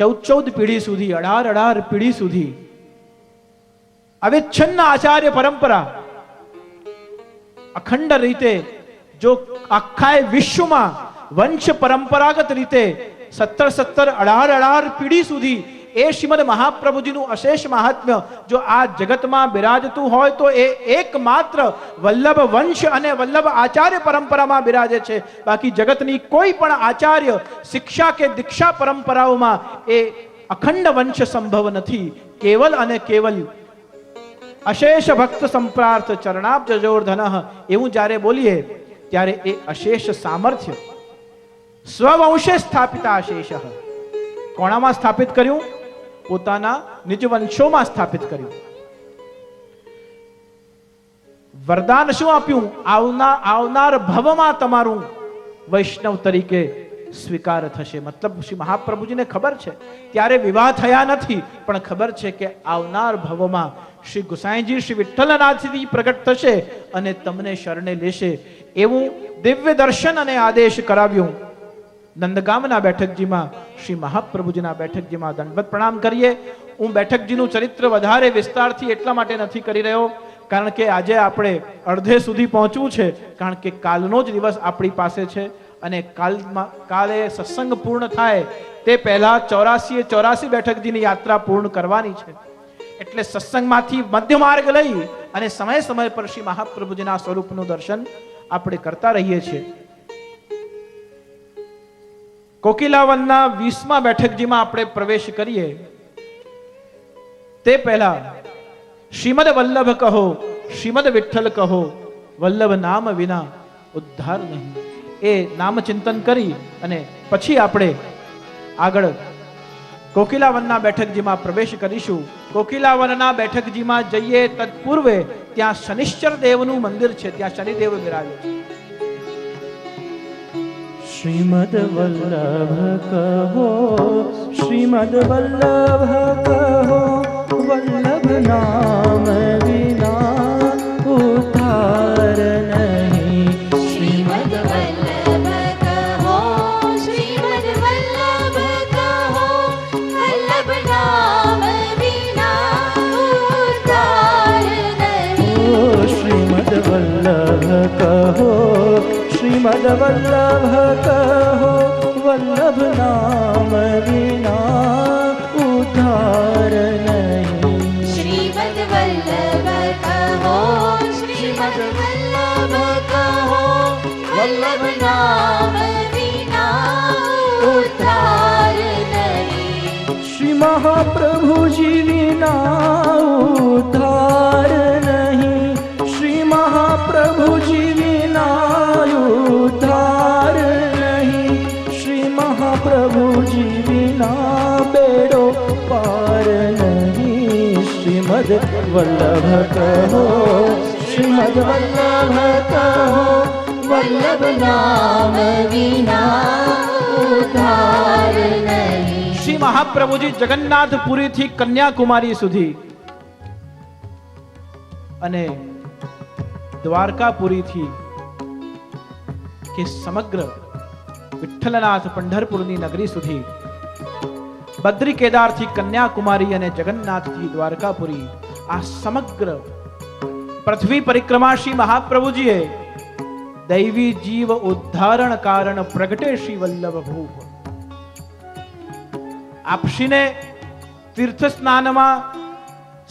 14 પેઢી સુધી, 18 પેઢી સુધી અવિચ્છિન્ન આચાર્ય પરંપરા અખંડ રીતે જો આખા વિશ્વમાં વંશ પરંપરાગત રીતે 17 18 પેઢી સુધી એ શ્રીમદ મહાપ્રભુજીનું અશેષ મહાત્મ્ય જો આ જગતમાં બિરાજતું હોય તો એ એકમાત્ર વલ્લભ વંશ અને વલ્લભ આચાર્ય પરંપરામાં બિરાજે છે. બાકી જગતની કોઈ પણ આચાર્ય શિક્ષા કે દીક્ષા પરંપરાઓમાં એ અખંડ વંશ સંભવ નથી. કેવલ અને કેવલ અશેષ ભક્ત સંપ્રાર્થ ચરણાબ્જ જોર્ધન એવું જ્યારે બોલીએ ત્યારે એ અશેષ સામર્થ્ય સ્વવંશે સ્થાપિતા અશેષ કોણામાં સ્થાપિત કર્યું? પોતાના નિજ વંશોમાં સ્થાપિત કર્યું. વરદાન શું આપ્યું? આવનાર ભવમાં તમારું વૈષ્ણવ તરીકે સ્વીકાર થશે. મતલબ શ્રી મહાપ્રભુજીને ખબર છે, ત્યારે વિવાહ થયા નથી, પણ ખબર છે કે આવનાર ભવમાં શ્રી ગુસાઈજી શ્રી વિઠ્ઠલનાથજી પ્રગટ થશે અને તમને શરણે લેશે. એવું દિવ્ય દર્શન અને આદેશ કરાવ્યું. નંદગામના બેઠકજીમાં શ્રી મહાપ્રભુજીના બેઠકજીમાં દંડવત પ્રણામ કરીએ. હું બેઠકજીનું ચરિત્ર વધારે વિસ્તારથી એટલા માટે નથી કરી રહ્યો કારણ કે આજે આપણે અડધે સુધી પહોંચવું છે, કારણ કે કાલનો જ દિવસ આપણી પાસે છે અને કાલે સત્સંગ પૂર્ણ થાય તે પહેલા 84 બેઠકજીની યાત્રા પૂર્ણ કરવાની છે. એટલે સત્સંગમાંથી મધ્ય માર્ગ લઈ અને સમય પર શ્રી મહાપ્રભુજીના સ્વરૂપનું દર્શન આપણે કરતા રહીએ છીએ. કોકિલાવનના 20મા બેઠકજીમાં આપણે પ્રવેશ કરીએ તે પહેલા શ્રીમદ વલ્લભ કહો, શ્રીમદ વિઠ્ઠલ કહો, વલ્લભ નામ વિના ઉદ્ધાર નહીં. એ નામ ચિંતન કરી અને પછી આપણે આગળ કોકિલાવનના બેઠકજીમાં પ્રવેશ કરીશું. કોકિલાવનના બેઠકજીમાં જઈએ તત્પૂર્વે ત્યાં શનિશ્ચર દેવનું મંદિર છે, ત્યાં શનિદેવ બિરાજે છે. श्रीमद वल्लभ कहो, श्रीमद वल्लभ कहो, वल्लभ नाम विना उद्धार नहीं. श्रीमद वल्लभ कहो, श्रीमद वल्लभ कहो, वल्लभ नाम विना उद्धार नहीं. श्रीमद वल्लभ कहो, श्रीमद वल्लभ कहो, वल्लभ नाम विना उद्धार नहीं. श्रीमद वल्लभ कहो, श्रीमद वल्लभ कहो, वल्लभ नाम विना उद्धार नहीं. श्री महाप्रभुजी विना उद्धार नहीं. श्री महाप्रभुजी विना उद्धार नहीं. श्री महाप्रभुजी विना बेड़ो पार नहीं. श्रीमद वल्लभ कहो, श्रीमद वल्लभ कहो, वल्लभ नाम विना उद्धार नहीं. શ્રી મહાપ્રભુજી જગન્નાથપુરીથી કન્યાકુમારી સુધી અને દ્વારકાપુરીથી કે સમગ્ર વિઠ્ઠલનાથ પંઢરપુરની નગરી સુધી, બદ્રી કેદારથી કન્યાકુમારી અને જગન્નાથથી દ્વારકાપુરી, આ સમગ્ર પૃથ્વી પરિક્રમા શ્રી મહાપ્રભુજીએ દૈવી જીવ ઉદ્ધારણ કારણ પ્રગટે શ્રી વલ્લભ ભૂપ. આપશીને તીર્થ સ્નાનમાં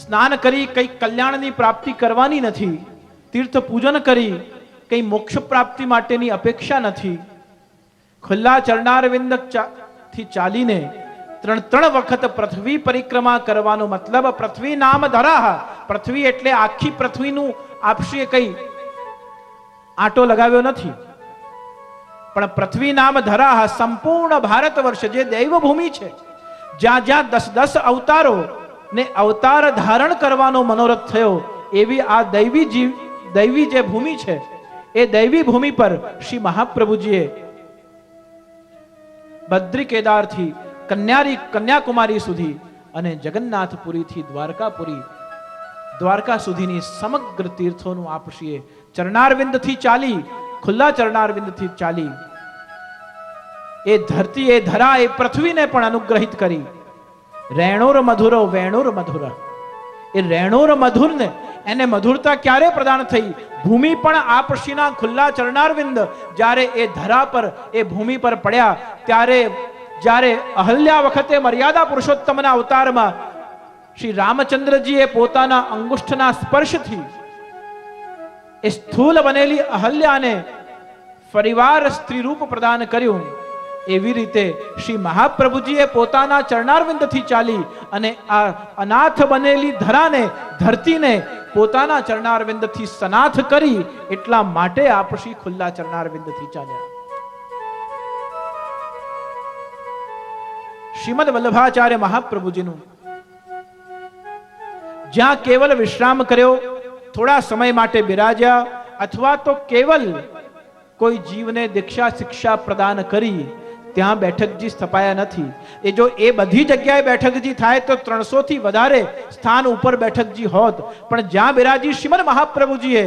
સ્નાન કરી કઈ કલ્યાણની પ્રાપ્તિ કરવાની નથી. તીર્થ પૂજન કરી કઈ મોક્ષ પ્રાપ્તિ માટેની અપેક્ષા નથી. ખુલ્લા ચરણારવિંદ થી ચાલીને ત્રણ વખત પૃથ્વી પરિક્રમા કરવાનો મતલબ પૃથ્વી નામ ધરાહ, પૃથ્વી એટલે આખી પૃથ્વીનું આપશ્રીએ કઈ આંટો લગાવ્યો નથી, પણ પૃથ્વી નામ ધરાહ સંપૂર્ણ ભારત વર્ષ જે દૈવભૂમિ છે, જ્યાં જ્યાં 10 અવતારો ને અવતાર ધારણ કરવાનો મનોરથ થયો, એવી આ દૈવી જે ભૂમિ છે, એ દૈવી ભૂમિ પર શ્રી મહાપ્રભુજીએ બદ્રી કેદારથી કન્યાકુમારી સુધી અને જગન્નાથપુરીથી દ્વારકા સુધીની સમગ્ર તીર્થોનું આપશ્રીએ ચરણારવિંદથી ચાલી, ખુલ્લા ચરણારવિંદથી ચાલી એ ધરતી, એ ધરા, એ પૃથ્વીને પણ અનુગ્રહિત કરી. રેણોર મધુરો વેણોર મધુર, એ રેણોર મધુર ને એને મધુરતા ક્યારે પ્રદાન થઈ? ભૂમિ પણ આપશ્રીના ખુલ્લા ચરણારવિંદ જ્યારે એ ધરા પર, એ ભૂમિ પર પડ્યા ત્યારે, જ્યારે અહલ્યા વખતે મર્યાદા પુરુષોત્તમના અવતારમાં શ્રી રામચંદ્રજીએ પોતાના અંગુષ્ઠના સ્પર્શથી એ સ્થૂલ બનેલી અહલ્યાને ફરીવાર સ્ત્રી રૂપ પ્રદાન કર્યું, એવી રીતે શ્રી મહાપ્રભુજીએ પોતાના ચરણારવિંદથી ચાલી અને આ અનાથ બનેલી ધરાને, ધરતીને પોતાના ચરણારવિંદથી સનાથ કરી. એટલા માટે આપ શ્રી ખુલ્લા ચરણારવિંદથી ચાલ્યા. શ્રીમદ વલ્લભાચાર્ય મહાપ્રભુજીનું જ્યાં કેવલ વિશ્રામ કર્યો, થોડા સમય માટે બિરાજ્યા, અથવા તો કેવલ કોઈ જીવને દીક્ષા શિક્ષા પ્રદાન કરી, ત્યાં બેઠકજી સ્થપાયા નથી. એ જો એ બધી જગ્યાએ બેઠકજી થાય તો 300 થી વધારે સ્થાન ઉપર બેઠકજી હોત, પણ જ્યાં બિરાજી શ્રીમદ મહાપ્રભુજીએ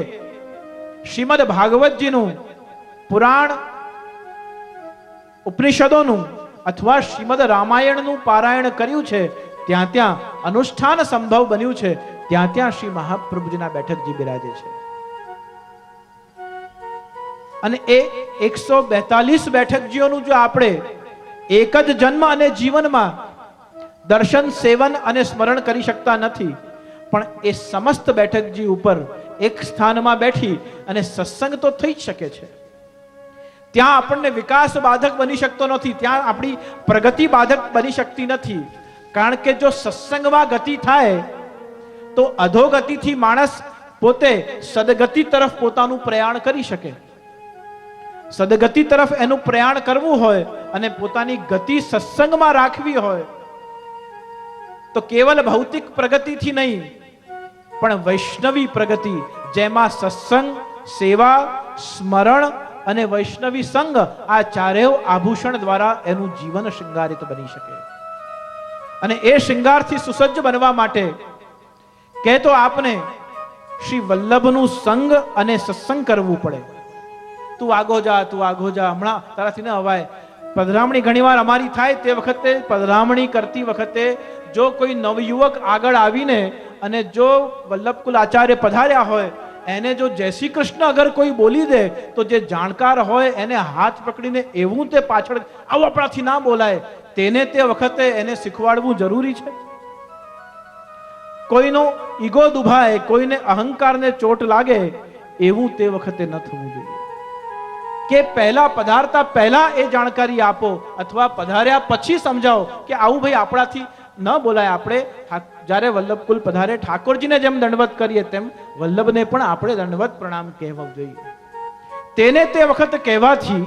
શ્રીમદ ભાગવતજીનું પુરાણ, ઉપનિષદોનું અથવા શ્રીમદ રામાયણનું પારાયણ કર્યું છે, ત્યાં ત્યાં અનુષ્ઠાન સંભવ બન્યું છે, ત્યાં ત્યાં શ્રી મહાપ્રભુજીના બેઠકજી બિરાજે છે. અને એ 142 બેઠકજીઓનું જો આપણે એક જ જન્મ અને જીવનમાં દર્શન, સેવન અને સ્મરણ કરી શકતા નથી, પણ એ સમસ્ત બેઠકજી ઉપર એક સ્થાનમાં બેઠી અને સત્સંગ તો થઈ જ શકે છે. ત્યાં આપણને વિકાસ બાધક બની શકતો નથી, ત્યાં આપણી પ્રગતિ બાધક બની શકતી નથી. કારણ કે જો સત્સંગમાં ગતિ થાય તો અધોગતિથી માણસ પોતે સદગતિ તરફ પોતાનું પ્રયાણ કરી શકે. સદગતિ તરફ એનું પ્રયાણ કરવું હોય અને પોતાની ગતિ સત્સંગમાં રાખવી હોય તો કેવલ ભૌતિક પ્રગતિથી નહીં, પણ વૈષ્ણવી પ્રગતિ, જેમાં સત્સંગ, સેવા, સ્મરણ અને વૈષ્ણવી સંગ, આ ચારેય આભૂષણ દ્વારા એનું જીવન શૃંગારિત બની શકે. અને એ શૃંગારથી સુસજ્જ બનવા માટે કે તો આપને શ્રી વલ્લભનું સંગ અને સત્સંગ કરવું પડે. તું આગો જા, તું આગો જા, હમણાં તારાથી ન અવાય. પધરામણી ઘણીવાર અમારી થાય, તે વખતે પધરામણી કરતી વખતે જો કોઈ નવયુવક આગળ આવીને અને જો વલ્લભકુલ આચાર્ય પધાર્યા હોય, એને જો જય શ્રી કૃષ્ણ અગર કોઈ બોલી દે તો જે જાણકાર હોય એને હાથ પકડીને એવું તે પાછળ, આવું આપણાથી ના બોલાય, તેને તે વખતે એને શીખવાડવું જરૂરી છે. કોઈનો ઈગો દુભાય, કોઈને અહંકારને ચોટ લાગે, એવું તે વખતે ન થવું જોઈએ. કે પહેલા પધારતા પહેલા એ જાણકારી આપો, અથવા પધાર્યા પછી સમજાવો કે આવું ભાઈ આપણાથી ન બોલાય. આપણે જ્યારે વલ્લભકુલ પધારે ઠાકોરજીને જેમ દંડવત કરીએ તેમ વલ્લભને પણ આપણે દંડવત પ્રણામ કહેવું જોઈએ. તેને તે વખત કહેવાથી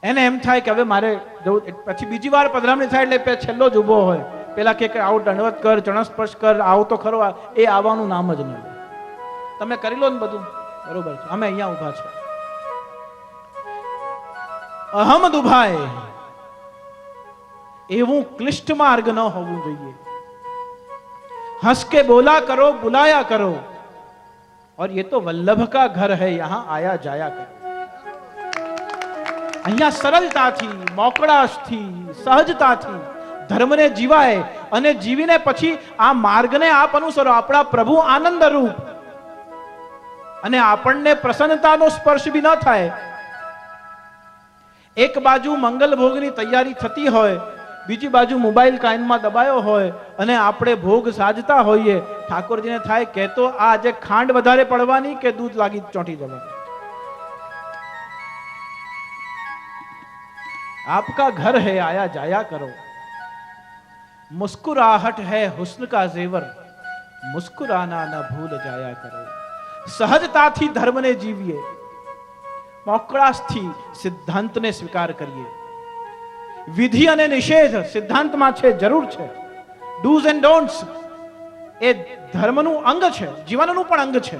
એને એમ થાય કે હવે મારે જવું. પછી બીજી વાર પધરામણી થાય એટલે છેલ્લો જ ઉભો હોય, પેલા કે આવું દંડવત કર, ચરણ સ્પર્શ કર, આવો તો ખરો, એ આવવાનું નામ જ નહીં. તમે કરી લો ને બધું બરોબર છે, અમે અહીંયા ઉભા છે. અહમ દુભાય એવું ક્લિષ્ટ માર્ગ ન હોવું જોઈએ. हंस के बोला करो, बुलाया करो, और ये तो वल्लभ का घर है, यहां आया जाया करो. અહીંયા સરળતાથી, મોકળાશથી, સહજતાથી ધર્મને જીવાય અને જીવીને પછી આ માર્ગને આપ અનુસરો. આપણા પ્રભુ આનંદ રૂપ, અને આપણને પ્રસન્નતાનો સ્પર્શ બી ન થાય. એક બાજુ મંગલ ભોગની તૈયારી થતી હોય, બીજી બાજુ મોબાઈલ કાનમાં દબાયો હોય અને આપણે ભોગ સાજતા હોઈએ, ઠાકોરજીને થાય કે તો આ આજે ખાંડ વધારે પડવાની કે દૂધ લાગી ચોંટી જવાનું. आपका घर है आया जाया करो, मुस्कुराहट है हुस्न का जेवर, मुस्कुराना न भूल जाया करो। સહજતાથી ધર્મને જીવીએ, મોકળાશથી સિદ્ધાંતને સ્વીકાર કરીએ. વિધિ અને નિષેધ સિદ્ધાંતમાં છે, જરૂર છે. ડૂઝ એન્ડ ડોન્ટ્સ એ ધર્મનું અંગ છે, જીવનનું પણ અંગ છે.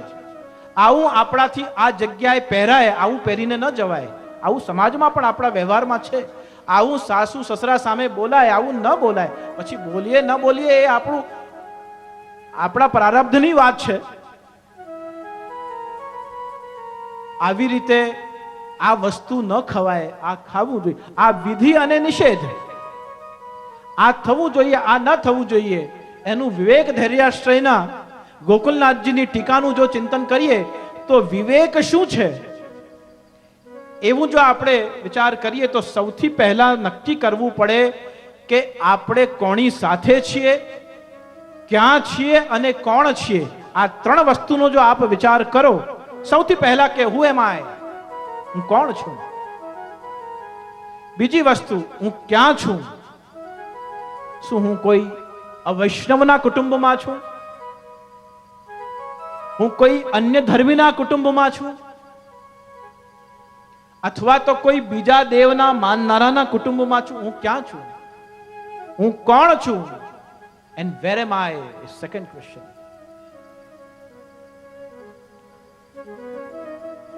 આવું આપણાથી આ જગ્યાએ પહેરાય, આવું પહેરીને ન જવાય. આવું સમાજમાં પણ આપણા વ્યવહારમાં છે. આવું સાસુ સસરા સામે બોલાય, આવું ન બોલાય. પછી બોલીએ ન બોલીએ એ આપણા પ્રારબ્ધની વાત છે. આવી રીતે આ વસ્તુ ન ખવાય, આ ખાવું જોઈએ. આ વિધિ અને નિષેધ, આ થવું જોઈએ, આ ન થવું જોઈએ, એનું વિવેક ધૈર્યાશ્રયના ગોકુલનાથજીની ટીકાનું જો ચિંતન કરીએ તો વિવેક શું છે એવું જો આપણે વિચાર કરીએ તો સૌથી પહેલા નક્કી કરવું પડે કે આપણે કોની સાથે છીએ, ક્યાં છીએ અને કોણ છીએ. આ ત્રણ વસ્તુનો જો આપ વિચાર કરો, સૌથી પહેલા કે હું એમ આય, હું કોણ છું. બીજી વસ્તુ, હું ક્યાં છું. શું હું કોઈ અવૈષ્ણવના કુટુંબમાં છું? હું કોઈ અન્ય ધર્મીના કુટુંબમાં છું? અથવા તો કોઈ બીજા દેવના માનનારાના કુટુંબમાં છું? હું ક્યાં છું? હું કોણ છું? And where am I is second question.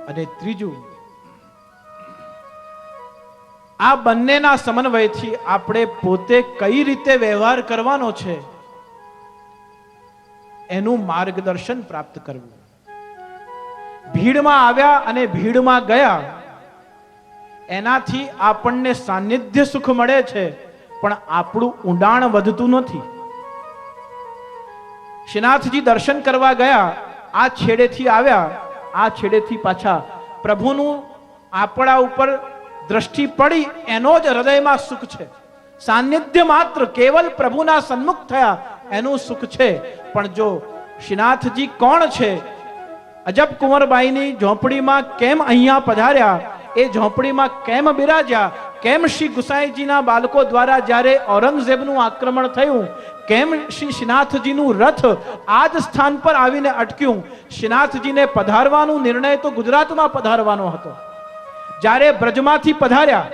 અને ત્રીજું, આ બંનેના સમન્વયથી આપણે પોતે કઈ રીતે વ્યવહાર કરવાનો છે એનું માર્ગદર્શન પ્રાપ્ત કરવું. ભીડમાં આવ્યા અને ભીડમાં ગયા એનાથી આપણને સાનિધ્ય સુખ મળે છે, પણ આપણું ઊંડાણ વધતું નથી. શ્રીનાથજી દર્શન કરવા ગયા, આ છેડેથી આવ્યા, આ છેડેથી પાછા. પ્રભુનું આપણા ઉપર દ્રષ્ટિ પડી એનો જ હૃદયમાં સુખ છે. સાનિધ્ય માત્ર, કેવલ પ્રભુના સન્મુખ થયા એનું સુખ છે. પણ જો શ્રીનાથજી કોણ છે, અજબ કુંવરબાઈની ઝોંપડીમાં કેમ અહીંયા પધાર્યા, એ ઝોંપડીમાં કેમ બિરાજ્યા, કેમ શ્રી ગુસાઈજીના બાળકો દ્વારા જ્યારે ઔરંગઝેબનું આક્રમણ થયું, કેમ શ્રી શ્રીનાથજીનું રથ આ જ સ્થાન પર આવીને અટક્યું. શ્રીનાથજીને પધારવાનો નિર્ણય તો ગુજરાતમાં પધારવાનો હતો. જ્યારે બ્રજમાંથી પધાર્યા,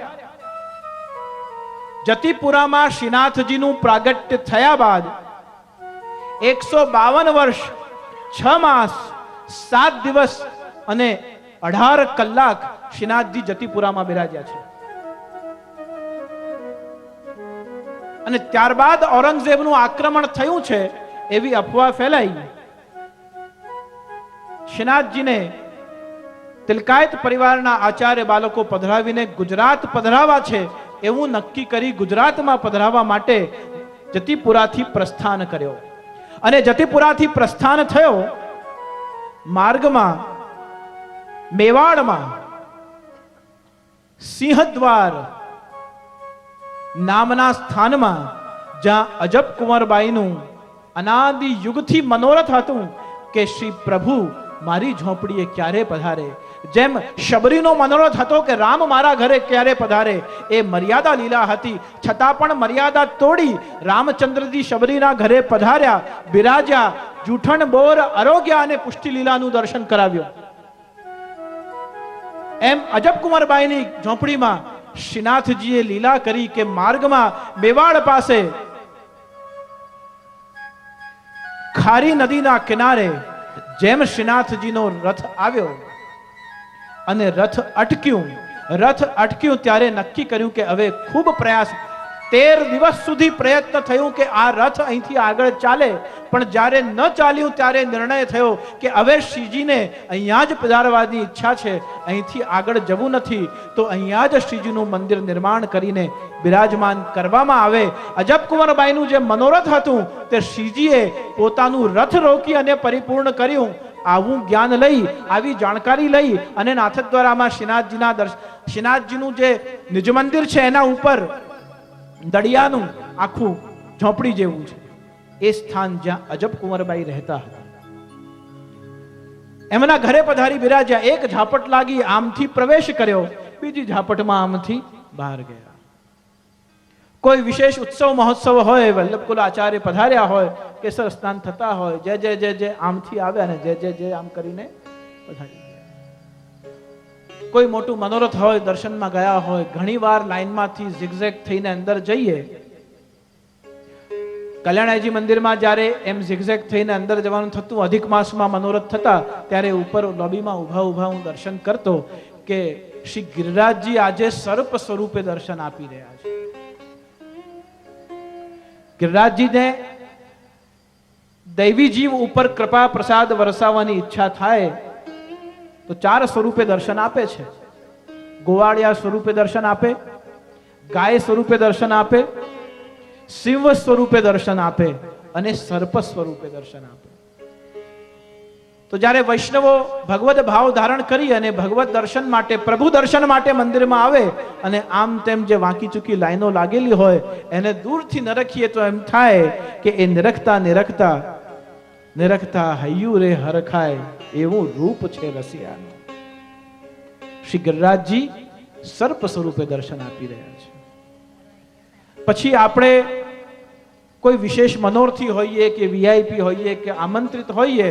જતીપુરામાં શ્રીનાથજીનું પ્રાગટ્ય થયા બાદ 152 વર્ષ 6 માસ 7 દિવસ અને 18 કલાક શ્રીનાથજી જતીપુરામાં બિરાજ્યા છે. અને ત્યારબાદ ઔરંગઝેબનું આક્રમણ થયું છે એવી અફવા ફેલાઈ. શ્રીનાથજીને તિલકાયત પરિવારના આચાર્ય બાળકો પધરાવીને ગુજરાત પધરાવા છે એવું નક્કી કરી ગુજરાતમાં પધરાવવા માટે જતીપુરાથી પ્રસ્થાન કર્યો. અને જતીપુરાથી પ્રસ્થાન થયો, માર્ગમાં મેવાડમાં સિંહદ્વાર નામના સ્થાનમાં, જ્યાં અજબ કુંવરબાઈનું અનાદિ યુગથી મનોરથ હતું કે શ્રી પ્રભુ મારી ઝોંપડીએ ક્યારે પધારે. જેમ શબરીનો મનોરથ હતો કે રામ મારા ઘરે ક્યારે પધારે, એ મર્યાદા લીલા હતી. છતાં પણ મર્યાદા તોડી રામચંદ્રજી શબરીના ઘરે પધાર્યા, બિરાજ્યા. જૂઠણ બોર આરોગ્ય અને પુષ્ટિ લીલાનું દર્શન કરાવ્યું. એમ અજબ કુંવરબાઈની ઝોંપડીમાં શ્રીનાથજીએ લીલા કરી કે માર્ગમાં મેવાડ પાસે ખારી નદીના કિનારે જેમ શ્રીનાથજીનો રથ આવ્યો અને રથ અટક્યું ત્યારે નક્કી કર્યું કે હવે ખૂબ પ્રયાસ, 13 દિવસ સુધી પ્રયત્ન થયું કે આ રથ અહીંથી આગળ ચાલે. પણ જ્યારે ન ચાલ્યું ત્યારે નિર્ણય થયો કે હવે શ્રીજીને અહીંયા જ પધારવાની ઈચ્છા છે, અહીંથી આગળ જવું નથી. તો અહીંયા જ શ્રીજીનું મંદિર નિર્માણ કરીને બિરાજમાન કરવામાં આવે. અજબ કુંવરબાઈનું જે મનોરથ હતું તે શ્રીજીએ પોતાનું રથ રોકી અને પરિપૂર્ણ કર્યું. આવું જ્ઞાન લઈ, આવી જાણકારી લઈ અને નાથદ્વારામાં શ્રીનાથજીનું જે નિજ મંદિર છે એના ઉપર દડિયાનું આખું ઝોંપડી જેવું છે, એ સ્થાન જ્યાં અજબ કુંવરબાઈ રહેતા હતા. એમના ઘરે પધારી બિરાજ્યા. એક ઝાપટ લાગી, આમથી પ્રવેશ કર્યો, બીજી ઝાપટમાં આમથી બહાર ગયા. કોઈ વિશેષ ઉત્સવ મહોત્સવ હોય, વલ્લભકુલ આચાર્ય પધાર્યા હોય, કેસર સ્નાન થતા હોય, જય જય જય જય આમથી આવે અને જય જય જય આમ કરીને પધારી ગયા. કોઈ મોટું મનોરથ હોય, દર્શનમાં ગયા હોય, ઘણીવાર લાઈનમાંથી ઝિગઝેગ થઈને અંદર જઈએ. કલ્યાણજી મંદિરમાં જ્યારે એમ ઝિગઝેગ થઈને અંદર જવાનું થતું, અધિક માસમાં મનોરથ થતા, ત્યારે ઉપર લોબીમાં ઊભા ઊભા હું દર્શન કરતો કે શ્રી ગિરિરાજજી આજે સર્પ સ્વરૂપે દર્શન આપી રહ્યા છે. ગિરિરાજજીને દૈવી જીવ ઉપર કૃપા પ્રસાદ વરસાવવાની ઈચ્છા થાય તો 4 સ્વરૂપે દર્શન આપે છે. ગોવાળિયા સ્વરૂપે દર્શન આપે, ગાય સ્વરૂપે દર્શન આપે, સિંહ સ્વરૂપે દર્શન આપે અને સર્પ સ્વરૂપે દર્શન આપે. તો જ્યારે વૈષ્ણવો ભગવદ ભાવ ધારણ કરી અને ભગવત દર્શન માટે, પ્રભુ દર્શન માટે મંદિરમાં આવે અને આમ તેમ જે વાંકી ચૂકી લાઈનો લાગેલી હોય એને દૂરથી નરખીએ તો એમ થાય કે એ નિરખતા નિરખતા નિરખતા હૈયું રે હરખાય એવું રૂપ છે રસિયાનું. શ્રી ગિરિરાજજી સર્પ સ્વરૂપે દર્શન આપી રહ્યા છે. પછી આપણે કોઈ વિશેષ મનોરથી હોઈએ કે વીઆઈપી હોઈએ કે આમંત્રિત હોઈએ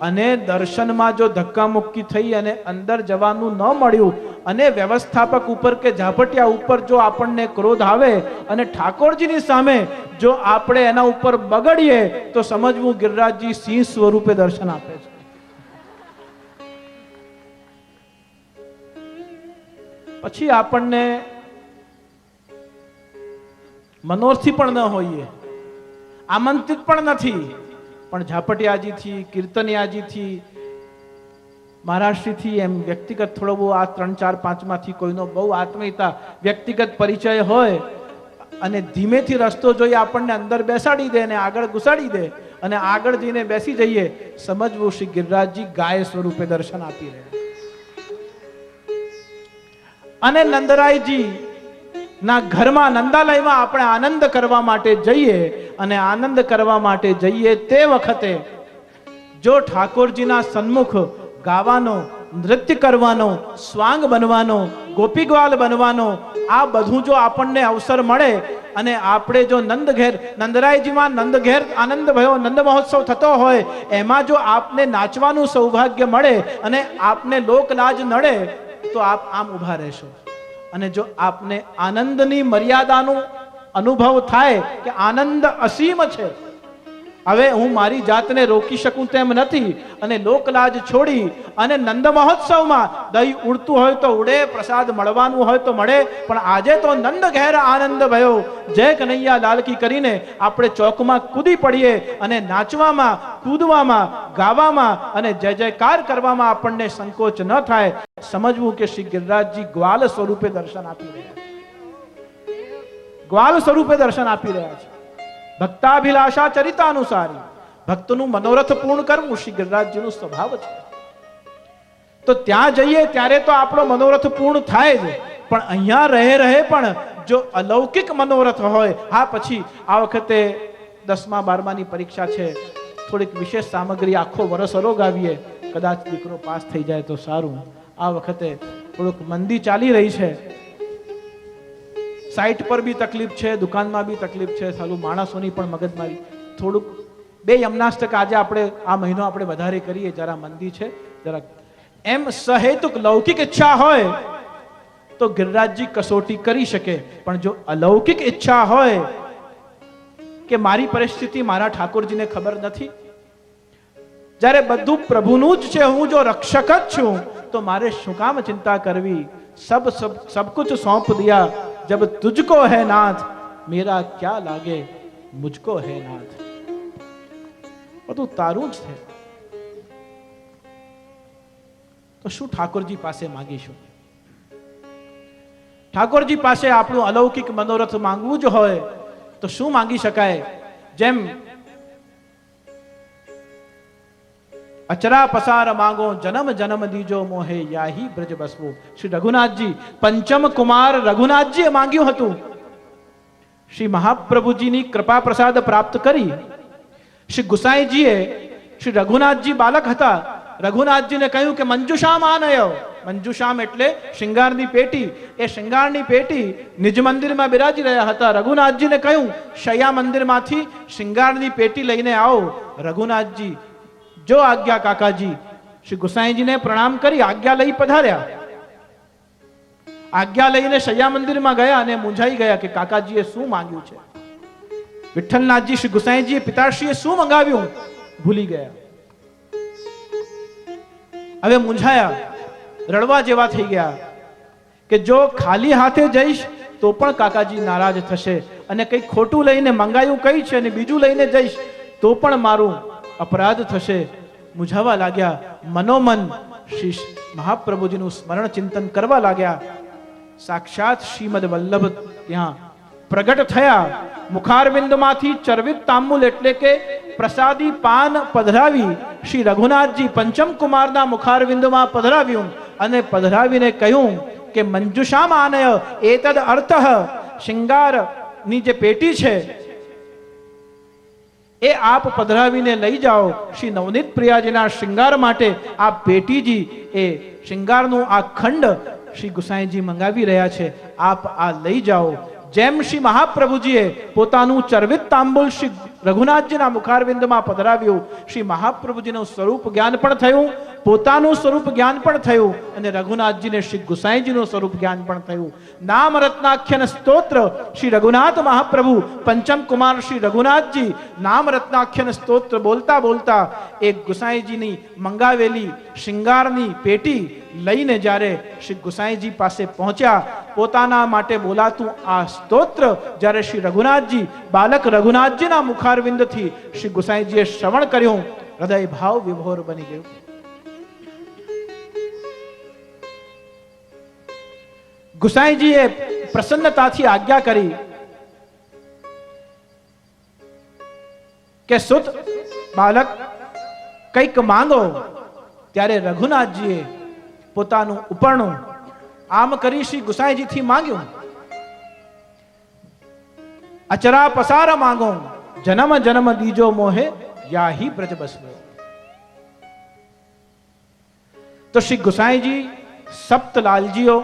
અને દર્શનમાં જો ધક્કામુક્કી થઈ અને અંદર જવાનું ન મળ્યું અને વ્યવસ્થાપક ઉપર કે ઝાપટિયા ઉપર જો આપણને ક્રોધ આવે અને ઠાકોરજીની સામે જો આપણે એના ઉપર બગડીએ તો સમજવું ગિરિરાજજી સિંહ સ્વરૂપે દર્શન આપે છે. પછી આપણને મનોરથી પણ ન હોઈએ, આમંત્રિત પણ નથી, પણ ઝાપટિયાજીથી, કીર્તનિયાજીથી, મહારાષ્ટ્રથી એમ વ્યક્તિગત થોડો બહુ આ 3, 4, 5 માંથી કોઈનો બહુ આત્મીયતા, વ્યક્તિગત પરિચય હોય અને ધીમેથી રસ્તો જોઈ આપણને અંદર બેસાડી દે અને આગળ ઘુસાડી દે અને આગળ જઈને બેસી જઈએ, સમજવું શ્રી ગિરિરાજજી ગાય સ્વરૂપે દર્શન આપી રહ્યા. અને નંદરાયજી ના ઘરમાં, નંદાલયમાં આપણે આનંદ કરવા માટે જઈએ અને આનંદ કરવા માટે જઈએ તે વખતે જો ઠાકોરજીના સન્મુખ ગાવાનો, નૃત્ય કરવાનો, સ્વાંગ બનવાનો, ગોપીગ્વાલ બનવાનો, આ બધું જો આપણને અવસર મળે અને આપણે જો નંદરાયજીમાં નંદ ઘેર આનંદ ભયો, નંદ મહોત્સવ થતો હોય, એમાં જો આપને નાચવાનું સૌભાગ્ય મળે અને આપને લોકલાજ નડે તો આપ આમ ઊભા રહેશો. અને જો આપને આનંદની મર્યાદાનો અનુભવ થાય કે આનંદ અસીમ છે, હવે હું મારી જાતને રોકી શકું તેમ નથી અને લોકલાજ છોડી અને નંદ મહોત્સવમાં દહીં ઉડતું હોય તો ઉડે, પ્રસાદ મળવાનું હોય તો મળે, પણ આજે તો નંદ ઘેર આનંદ ભયો, જય કનૈયા લાલકી કરીને આપણે ચોકમાં કૂદી પડીએ અને નાચવામાં, કૂદવામાં, ગાવામાં અને જય જયકાર કરવામાં આપણને સંકોચ ન થાય. સમજવું કે શ્રી ગિરિરાજજી ગ્વાલ સ્વરૂપે દર્શન આપી રહ્યા છે. ગ્વાલ સ્વરૂપે દર્શન આપી રહ્યા છે. ભક્તાભિલાષા ચરિતાનુસારી, ભક્તનું મનોરથ પૂર્ણ કરવું શ્રી ગિરિરાજજીનો સ્વભાવ છે. તો ત્યાં જઈએ ત્યારે તો આપણો મનોરથ પૂર્ણ થાય જ, પણ અહીંયા રહે પણ જો અલૌકિક મનોરથ હોય, હા પછી આ વખતે 10મા 12માની પરીક્ષા છે, થોડીક વિશેષ સામગ્રી આખો વર્ષ અરોગાવીએ, કદાચ દીકરો પાસ થઈ જાય તો સારું. આ વખતે થોડુંક મંદી ચાલી રહી છે, સાઇટ પર બી તકલીફ છે, દુકાનમાં બી તકલીફ છે, સાલું માણસોની પણ મગજમારી, થોડુંક 2 યમનાષ્ટક આજે આપણે આ મહિનો આપણે વધારે કરીએ, જરા મંદી છે, જરા એમ સહેતુક લૌકિક ઈચ્છા હોય તો ગિરિરાજજી કસોટી કરી શકે, પણ જો અલૌકિક ઈચ્છા હોય કે મારી પરિસ્થિતિ મારા ઠાકોરજીને ખબર નથી, જ્યારે બધું પ્રભુનું જ છે, હું જો રક્ષક જ છું તો મારે શું કામ ચિંતા કરવી, सब कुछ सौंप दिया, जब तुझको है नाथ मेरा क्या लागे मुझको है नाथ. બધું તારું જ છે, તો શું ઠાકોરજી પાસે માંગીશું? ઠાકોરજી પાસે આપણું અલૌકિક મનોરથ માંગવું જ હોય તો શું માંગી શકાય? જેમ અચરા પસાર માંગો જન્મ જન્મ દીજો મોહે યાહી બ્રજ બસવો. શ્રી રઘુનાથજી, પંચમ કુમાર રઘુનાથજીએ માંગ્યું હતું. શ્રી મહાપ્રભુજીની કૃપા પ્રસાદ પ્રાપ્ત કરી. શ્રી ગુસાઈજીએ, શ્રી રઘુનાથજી બાલક હતા, રઘુનાથજીને કહ્યું કે મંજુષા માનયો, મંજુશામ એટલે શિંગારની પેટી. એ શિંગારની પેટી નિજ મંદિરમાં બિરાજી રહ્યા હતા. રઘુનાથજીને કહ્યું, શૈયા મંદિરમાંથી શિંગારની પેટી લઈને આવો. રઘુનાથજી, જો આજ્ઞા કાકાજી. શ્રી ગુસાઈજીને પ્રણામ કરી આજ્ઞા લઈ પધાર્યા. આજ્ઞા લઈને શૈયા મંદિરમાં ગયા અને મૂંઝાઈ ગયા કે કાકાજીએ શું માંગ્યું છે. વિઠ્ઠલનાથજી શ્રી ગુસાઈજીએ પિતાશ્રીએ શું મંગાવ્યું ભૂલી ગયા. હવે મૂંઝાયા, રડવા જેવા થઈ ગયા કે જો ખાલી હાથે જઈશ તો પણ કાકાજી નારાજ થશે, અને કંઈ ખોટું લઈને મંગાયું કઈ છે અને બીજું લઈને જઈશ તો પણ મારું અપરાધ થશે. મૂંઝાવા લાગ્યા. મનોમન શ્રી મહાપ્રભુજીનું સ્મરણ ચિંતન કરવા લાગ્યા. સાક્ષાત શ્રીમદ વલ્લભ ત્યાં પ્રગટ થયા. મુખારવિંદમાંથી ચરવિત તાંબુલ એટલે કે પ્રસાદી પાન પધરાવી શ્રી રઘુનાથજી પંચમ કુમારના મુખારવિંદમાં પધરાવ્યું અને પધરાવીને કહ્યું કે મંજુષામ આનય એતદ અર્થ. શિંગારની જે પેટી છે એ આપ પધરાવીને લઈ જાઓ. શ્રી નવનીત પ્રિયાજીના શિંગાર માટે આ પેટીજી એ શિંગારનું આ ખંડ શ્રી ગુસાઈજી મંગાવી રહ્યા છે, આપ આ લઈ જાઓ. જેમ શ્રી મહાપ્રભુજીએ પોતાનું ચરવિત તાંબુલ શ્રી રઘુનાથજીના મુખારવિંદમાં પધરાવ્યું, શ્રી મહાપ્રભુજીનું સ્વરૂપ જ્ઞાન પણ થયું, પોતાનું સ્વરૂપ જ્ઞાન પણ થયું અને રઘુનાથજીને શ્રી ગુસાઈજીનું સ્વરૂપ જ્ઞાન પણ થયું. નામ રત્નાખ્યન સ્તોત્ર શ્રી રઘુનાથ મહાપ્રભુ પંચમ કુમાર શ્રી રઘુનાથજી નામ રત્નાખ્યન સ્તોત્ર બોલતા બોલતા એક ગુસાઈજીની મંગાવેલી શિંગારની પેટી લઈને જ્યારે શ્રી ગુસાઈજી પાસે પહોંચ્યા, પોતાના માટે બોલાતું આ સ્તોત્ર જ્યારે શ્રી રઘુનાથજી બાલક રઘુનાથજીના મુખારવિંદથી શ્રી ગુસાઈજીએ શ્રવણ કર્યું, હૃદય ભાવ વિભોર બની ગયું. ગુસાઈજીએ પ્રસન્નતાથી આજ્ઞા કરી કે સુત બાલક કંઈક માંગો. ત્યારે રઘુનાથજીએ પોતાનું ઉપરણું આમ કરી શ્રી ગુસાઈજીથી માંગ્યું. અચરા પસાર માંગો જન્મ જન્મ દીજો મોહે યાહી બ્રજ બસવો. તો શ્રી ગુસાઈજી સપ્તલાલજીઓ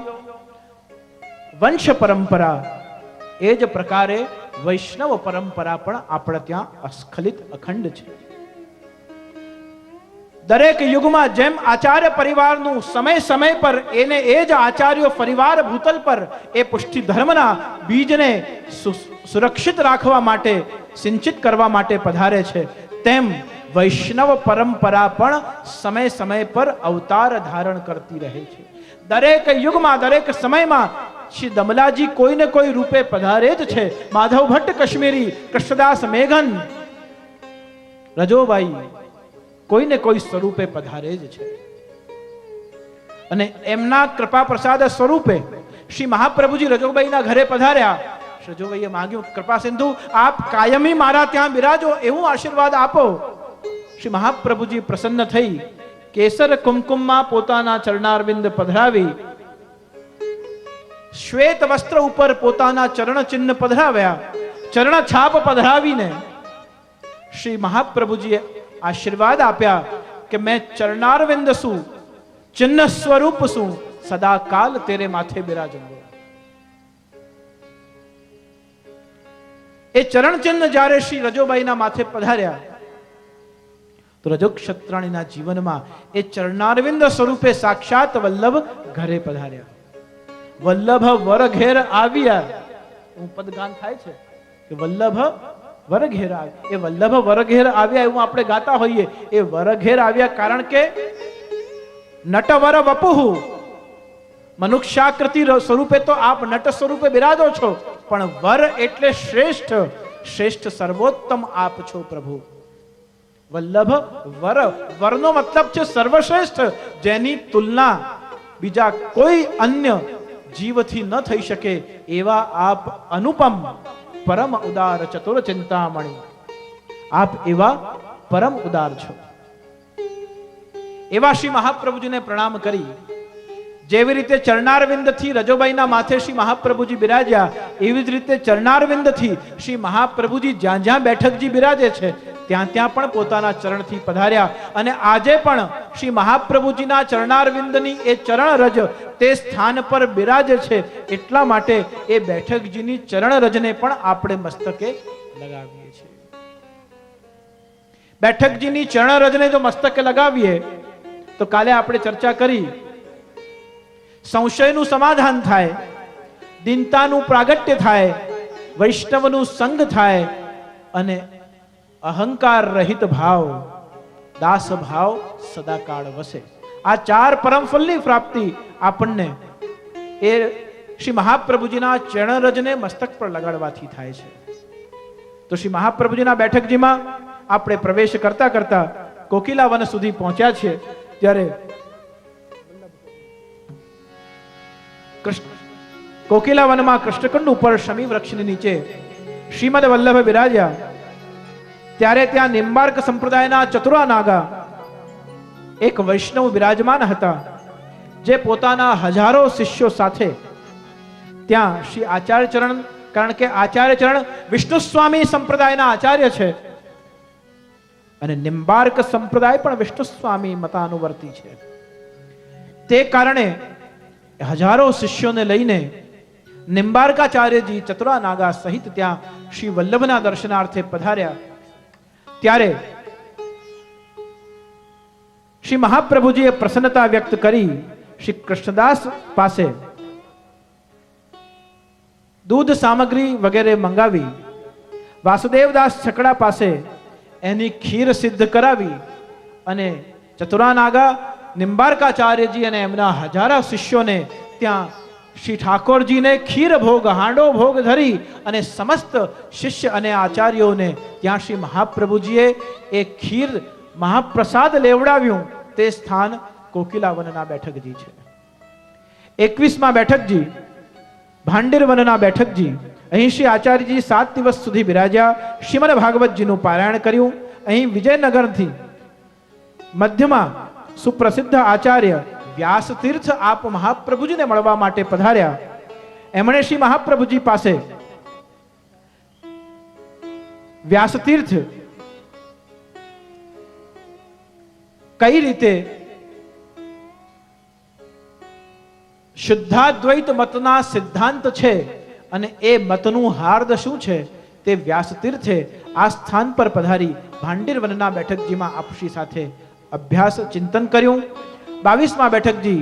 વંશ પરંપરા એ જ પ્રકારે વૈષ્ણવ પરંપરા પણ આપણે ત્યાં અસ્ખલિત અખંડ છે. દરેક યુગમાં જેમ આચાર્ય પરિવારનું સમય સમય પર એને એ જ આચાર્યો પરિવાર ભૂતલ પર એ પુષ્ટિ ધર્મના બીજને સુરક્ષિત રાખવા માટે સિંચિત કરવા માટે પધારે છે, તેમ વૈષ્ણવ પરંપરા પણ સમય સમય પર અવતાર ધારણ કરતી રહે છે. દરેક યુગમાં દરેક સમયમાં શ્રી દમલાજી કોઈને કોઈ રૂપે પધારે જ છે. માધવ ભટ્ટ કશ્મીરી, કૃષ્ણદાસ મેઘન, રજોબાઈ કોઈને કોઈ સ્વરૂપે પધારે જ છે. અને એમના કૃપા પ્રસાદ સ્વરૂપે શ્રી મહાપ્રભુજી રજોબાઈના ઘરે પધાર્યા. રજોબાઈએ માંગ્યું, કૃપા સિંધુ આપ કાયમી મારા ત્યાં બિરાજો, એવું આશીર્વાદ આપો. શ્રી મહાપ્રભુજી પ્રસન્ન થઈ કેસર કુમકુમમાં પોતાના ચરણારવિંદ પધરાવી, શ્વેત વસ્ત્ર ઉપર પોતાના ચરણ ચિહ્ન પધરાવ્યા, ચરણ છાપ પધરાવીને શ્રી મહાપ્રભુજીએ આશીર્વાદ આપ્યા કે મેં ચરણારવિંદ છું, ચિહ્ન સ્વરૂપ છું, સદા કાલ તેરે માથે બિરાજુંગો. એ ચરણ ચિહ્ન જ્યારે શ્રી રજોબાઈના માથે પધાર્યા તો રજોક્ષત્રાણીના જીવનમાં એ ચરણારવિંદ સ્વરૂપે સાક્ષાત વલ્લભ ઘરે પધાર્યા. વલ્લભ વર ઘેર આવ્યા, હું પદગાન થાય છે કે વલ્લભ વર ઘેર આવ્યા. એ વલ્લભ વર ઘેર આવ્યા એવું આપણે ગાતા હોઈએ. એ વર ઘેર આવ્યા કારણ કે નટવર વપુહુ, મનુષ્યાકૃતિ સ્વરૂપે તો આપ નટ સ્વરૂપે બિરાજો છો, પણ વર એટલે શ્રેષ્ઠ, શ્રેષ્ઠ સર્વોત્તમ આપ છો પ્રભુ. વલ્લભ વર, વરનો મતલબ છે સર્વશ્રેષ્ઠ, જેની તુલના બીજા કોઈ અન્ય જીવથી ન થઈ શકે એવા આપ અનુપમ પરમ ઉદાર ચતુર ચિંતામણી. આપ એવા પરમ ઉદાર છો. એવા શ્રી મહાપ્રભુજીને પ્રણામ કરી જેવી રીતે ચરણારવિંદથી રજોબાઈના માથે શ્રી મહાપ્રભુજી બિરાજ્યા, એવી જ રીતે ચરણારવિંદથી શ્રી મહાપ્રભુજી જ્યાં જ્યાં બેઠકજી બિરાજે છે ત્યાં ત્યાં પણ પોતાના ચરણથી પધાર્યા અને આજે પણ શ્રી મહાપ્રભુજીના ચરણારવિંદની એ ચરણ રજ તે સ્થાન પર બિરાજે છે. એટલા માટે એ બેઠકજીની ચરણ રજને પણ આપણે મસ્તકે લગાવીએ છીએ. બેઠકજીની ચરણ રજને જો મસ્તકે લગાવીએ તો કાલે આપણે ચર્ચા કરી, સંશયનું સમાધાન થાય, દીનતાનું પ્રાગટ્ય થાય, વૈષ્ણવનું સંગ થાય અને અહંકાર રહિત ભાવ, દાસ ભાવ સદાકાળ વસે. આ ચાર પરમફલની પ્રાપ્તિ આપણને એ શ્રી મહાપ્રભુજીના ચરણ રજને મસ્તક પર લગાડવાથી થાય છે. તો શ્રી મહાપ્રભુજીના બેઠકજીમાં આપણે પ્રવેશ કરતા કરતા કોકિલા વન સુધી પહોંચ્યા છીએ. ત્યારે કોકિલા વનમાં કૃષ્ણકુંડ ઉપર શમી વૃક્ષની નીચે શ્રીમદ વલ્લભ બિરાજ્યા. ત્યારે ત્યાં નિંબાર્ક સંપ્રદાયના ચતુરા નાગા એક વૈષ્ણવ બિરાજમાન હતા, જે પોતાના હજારો શિષ્યો સાથે ત્યાં શ્રી આચાર્ય ચરણ, કારણ કે આચાર્ય ચરણ વિષ્ણુ સ્વામી સંપ્રદાયના આચાર્ય છે અને નિંબાર્ક સંપ્રદાય પણ વિષ્ણુ સ્વામી મતાનુવર્તી છે. તે કારણે હજારો શિષ્યોને લઈને નિંબાર્કાચાર્યજી ચતુરા નાગા સહિત ત્યાં શ્રી વલ્લભના દર્શનાર્થે પધાર્યા. ત્યારે શ્રી મહાપ્રભુજીએ પ્રસન્નતા વ્યક્ત કરી શ્રી કૃષ્ણદાસ પાસે દૂધ સામગ્રી વગેરે મંગાવી, વાસુદેવદાસ છકડા પાસે એની ખીર સિદ્ધ કરાવી અને ચતુરા નાગા નિંબાર્કાચાર્યજી અને એમના હજારો શિષ્યોને ત્યાં શ્રી ઠાકોરજીને ખીર ભોગ, હાંડો ભોગ ધરી અને સમસ્ત શિષ્ય અને આચાર્યોને ત્યાં શ્રી મહાપ્રભુજીએ એ ખીર મહાપ્રસાદ લેવડાવ્યું. તે સ્થાન કોકિલાવનના બેઠકજી છે. 21મા બેઠકજી ભાંડેર વનના બેઠકજી. અહીં શ્રી આચાર્યજી 7 દિવસ સુધી બિરાજ્યા, શ્રીમદ ભાગવતજીનું પારાયણ કર્યું. અહીં વિજયનગરથી મધ્યમાં સુપ્રસિદ્ધ આચાર્ય વ્યાસ તીર્થ આપ મહાપ્રભુજીને મળવા માટે પધાર્યા. એમણે શ્રી મહાપ્રભુજી પાસે વ્યાસ તીર્થ કઈ રીતે શુદ્ધાદ્વૈત મતના સિદ્ધાંત છે અને એ મતનું હાર્દ શું છે તે વ્યાસ તીર્થે આ સ્થાન પર પધારી ભાંડેર વનના બેઠકજીમાં આપશ્રી સાથે અભ્યાસ ચિંતન કર્યું. 22મા બેઠકજી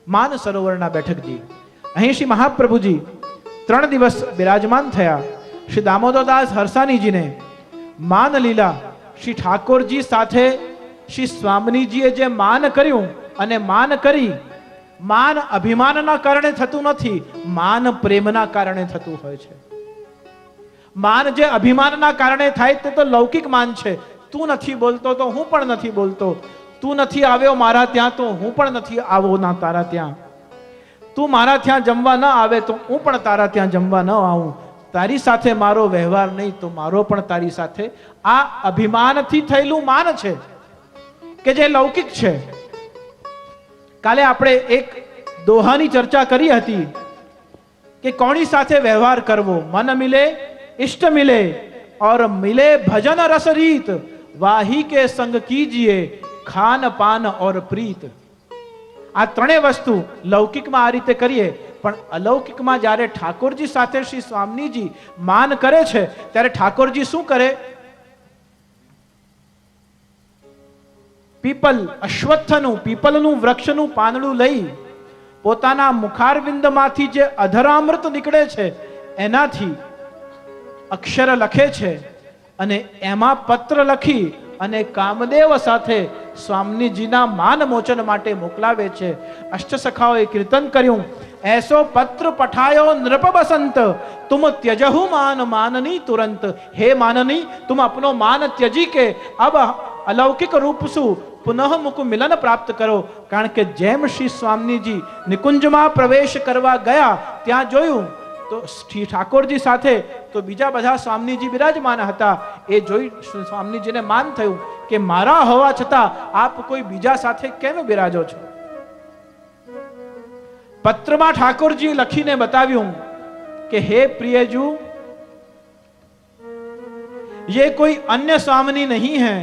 માન સરોવરના બેઠકજી. અહીં શ્રી મહાપ્રભુજી 3 દિવસ બિરાજમાન થયા. શ્રી દામોદરદાસ હરસાનીજીને માન લીલા શ્રી ઠાકોરજી સાથે શ્રી સ્વામીજીએ જે માન કર્યું અને માન કરી, માન અભિમાનના કારણે થતું નથી, માન પ્રેમના કારણે થતું હોય છે. માન જે અભિમાનના કારણે થાય તે તો લૌકિક માન છે. તું નથી બોલતો તો હું પણ નથી બોલતો, તું નથી આવ્યો મારા ત્યાં તો હું પણ નથી આવો ના તારા ત્યાં, તું મારા ત્યાં જમવા ન આવે તો હું પણ તારા ત્યાં જમવા ન આવું, તારી સાથે મારો વ્યવહાર નહીં તો મારો પણ તારી સાથે. આ અભિમાનથી થયેલું માન છે કે જે લૌકિક છે. કાલે આપણે એક દોહાની ચર્ચા કરી હતી કે કોની સાથે વ્યવહાર કરવો. મન મિલે इष्ट मिले और मिले भजन रस रीत, वाही के संग कीजिए खान पान और प्रीत. આ ત્રણેય વસ્તુ લૌકિકમાં આ રીતે કરીએ, પણ અલૌકિકમાં જ્યારે ઠાકોરજી સાથે શ્રી સ્વામીજી માન કરે છે ત્યારે ઠાકોરજી શું કરે? પીપલનું વૃક્ષનું પાંદડું લઈ પોતાના મુખારવિંદમાંથી જે અધરામૃત નીકળે છે એનાથી અક્ષર લખે છે અને એમાં પત્ર લખી અને કામદેવ સાથે સ્વામીજીના માન મોચન માટે મોકલાવે છે. અષ્ટસખાઓએ કીર્તન કર્યું, ऐसो पत्र पठायो नृप बसंत, तुम त्यजहु मान माननी तुरंत. हे माननी, तुम अपनो मान त्यजी के अब अलौकिक रूप सु पुनः मुख मिलन प्राप्त करो. कारण के जेम श्री स्वामीजी निकुंजમાં પ્રવેશ કરવા ગયા ત્યાં જોયું તો શ્રી ઠાકોરજી સાથે તો બીજા બધા સ્વામીજી બિરાજમાન હતા. એ જોઈ સ્વામીજીને માન થયું કે મારા હોવા છતાં આપ કોઈ બીજા સાથે કેમ બિરાજો છો? પત્રમાં ઠાકોરજી લખીને બતાવ્યું કે હે પ્રિયજુ, ये कोई अन्य स्वामिनी नहीं है,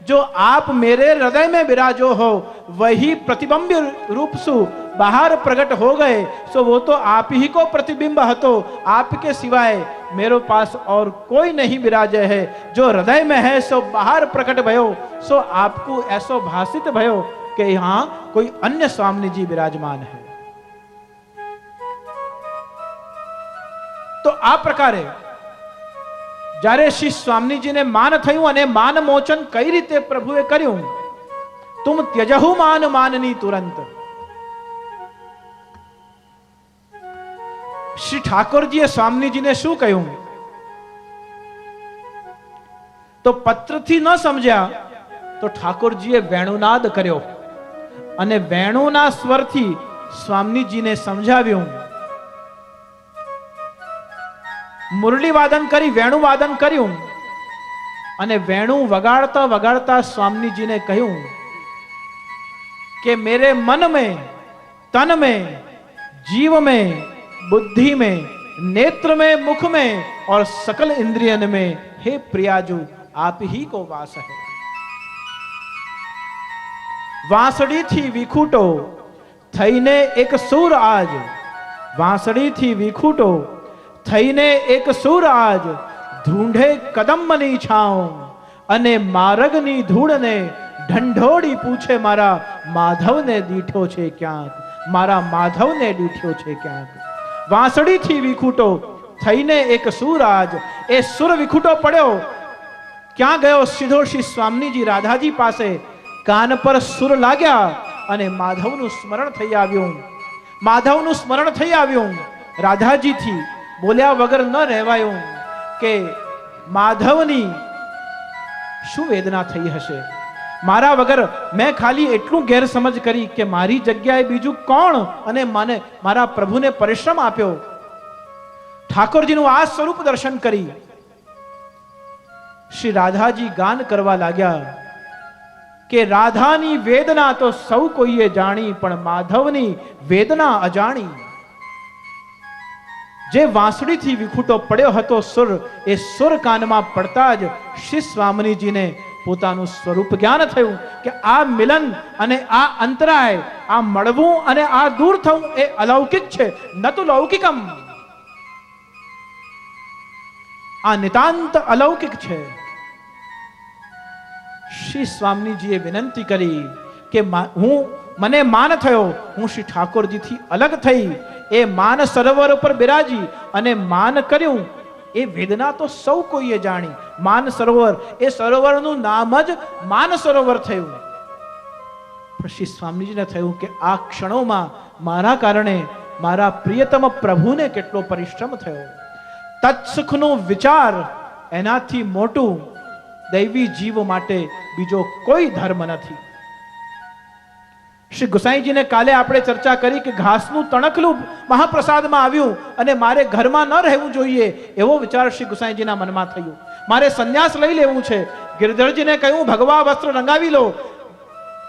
जो आप मेरे हृदय में विराजो हो वही प्रतिबिंब रूप सु बाहर प्रकट हो गए। सो वो तो आप ही को प्रतिबिंब हतो, आपके सिवाय मेरे पास और कोई नहीं विराजे है। जो हृदय में है सो बाहर प्रकट भयो, सो आपको ऐसो भाषित भयो कि यहां कोई अन्य स्वामी जी विराजमान है। तो आ प्रकारे જ્યારે શ્રી સ્વામીજીને માન થયું અને માન મોચન કઈ રીતે પ્રભુએ કર્યું, તુમ ત્યજહુ માન માનની તુરંત। શ્રી ઠાકોરજીએ સ્વામીજીને શું કહ્યું? તો પત્રથી ન સમજ્યા તો ઠાકોરજીએ વેણુનાદ કર્યો અને વેણુના સ્વરથી સ્વામીજીને સમજાવ્યું। મુરલી વાદન કરી, વેણુ વાદન કર્યું અને વેણુ વગાડતા વગાડતા સ્વામીજીને કહ્યું कि मेरे मन में, तन में, जीव में, बुद्धि में, नेत्र में, मुख में और सकल इंद्रियन में हे प्रियाजू आप ही को वास है। वांसड़ी थी विखूटो थईने एक सूर आज, वांसड़ी थी विखूटो थईने एक सूर आज, ढूंढे कदमनी छाओ अने मार्गनी धूड़ने ढंढोड़ी पूछे मारा माधव ने दीठो छे क्यांक, मारा माधव ने दीठो छे क्यांक। वांसड़ी थी विखूटो थईने एक सूर आज, ए सुर विखूटो पड़्यो क्या गयो? सीधो श्री स्वामीजी राधाजी पासे कान पर सुर लाग्या अने माधवनु स्मरण थई आव्युं, माधवनु स्मरण थई आव्युं। राधाजी थी बोल्या वगर न रहवायुं के माधवनी शू वेदना थई हशे, मारा वगर मैं खाली एटलू गैरसमज करी के मारी जग्याए बीजू कोण अने माने मारा प्रभु ने परिश्रम आप्यो। ठाकुरजीनु आ स्वरूप दर्शन करी श्री राधाजी गान करवा लाग्या के राधानी वेदना तो सौ कोईए जाणी पण माधवनी वेदना अजाणी। जे वांसड़ी थी विखूटो पड़्यो हतो सुर, ए सुर कानमा पड़ता ज श्री स्वामीजी ने પોતાનું સ્વરૂપ જ્ઞાન થયું કે આ મિલન અને આ અંતરાય, આ મળવું અને આ દૂર થવું એ અલૌકિક છે, ન તો લૌકિકમ। આ નિતાંત અલૌકિક છે। શ્રી સ્વામીજીએ વિનંતી કરી કે હું મને માન થયો, હું શ્રી ઠાકોરજીથી અલગ થઈ એ માન સરોવર ઉપર બિરાજી અને માન કર્યું। એ વેદના તો સૌ કોઈએ જાણી। માન સરોવર એ સરોવરનું નામ જ માન સરોવર થયું। પણ શ્રી સ્વામીજીને થયું કે આ ક્ષણોમાં મારા કારણે મારા પ્રિયતમ પ્રભુને કેટલો પરિશ્રમ થયો। તત્સુખનો વિચાર એનાથી મોટું દૈવી જીવ માટે બીજો કોઈ ધર્મ નથી। શ્રી ગુસાઈજીને કાલે આપણે ચર્ચા કરી કે ઘાસનું તણકલું મહાપ્રસાદમાં આવ્યું અને મારે ઘરમાં ન રહેવું જોઈએ એવો વિચાર શ્રી ગુસાઈજીના મનમાં થયો। મારે સંન્યાસ લઈ લેવું છે। ગિરધરજીને કહ્યું ભગવા વસ્ત્ર રંગાવી લો।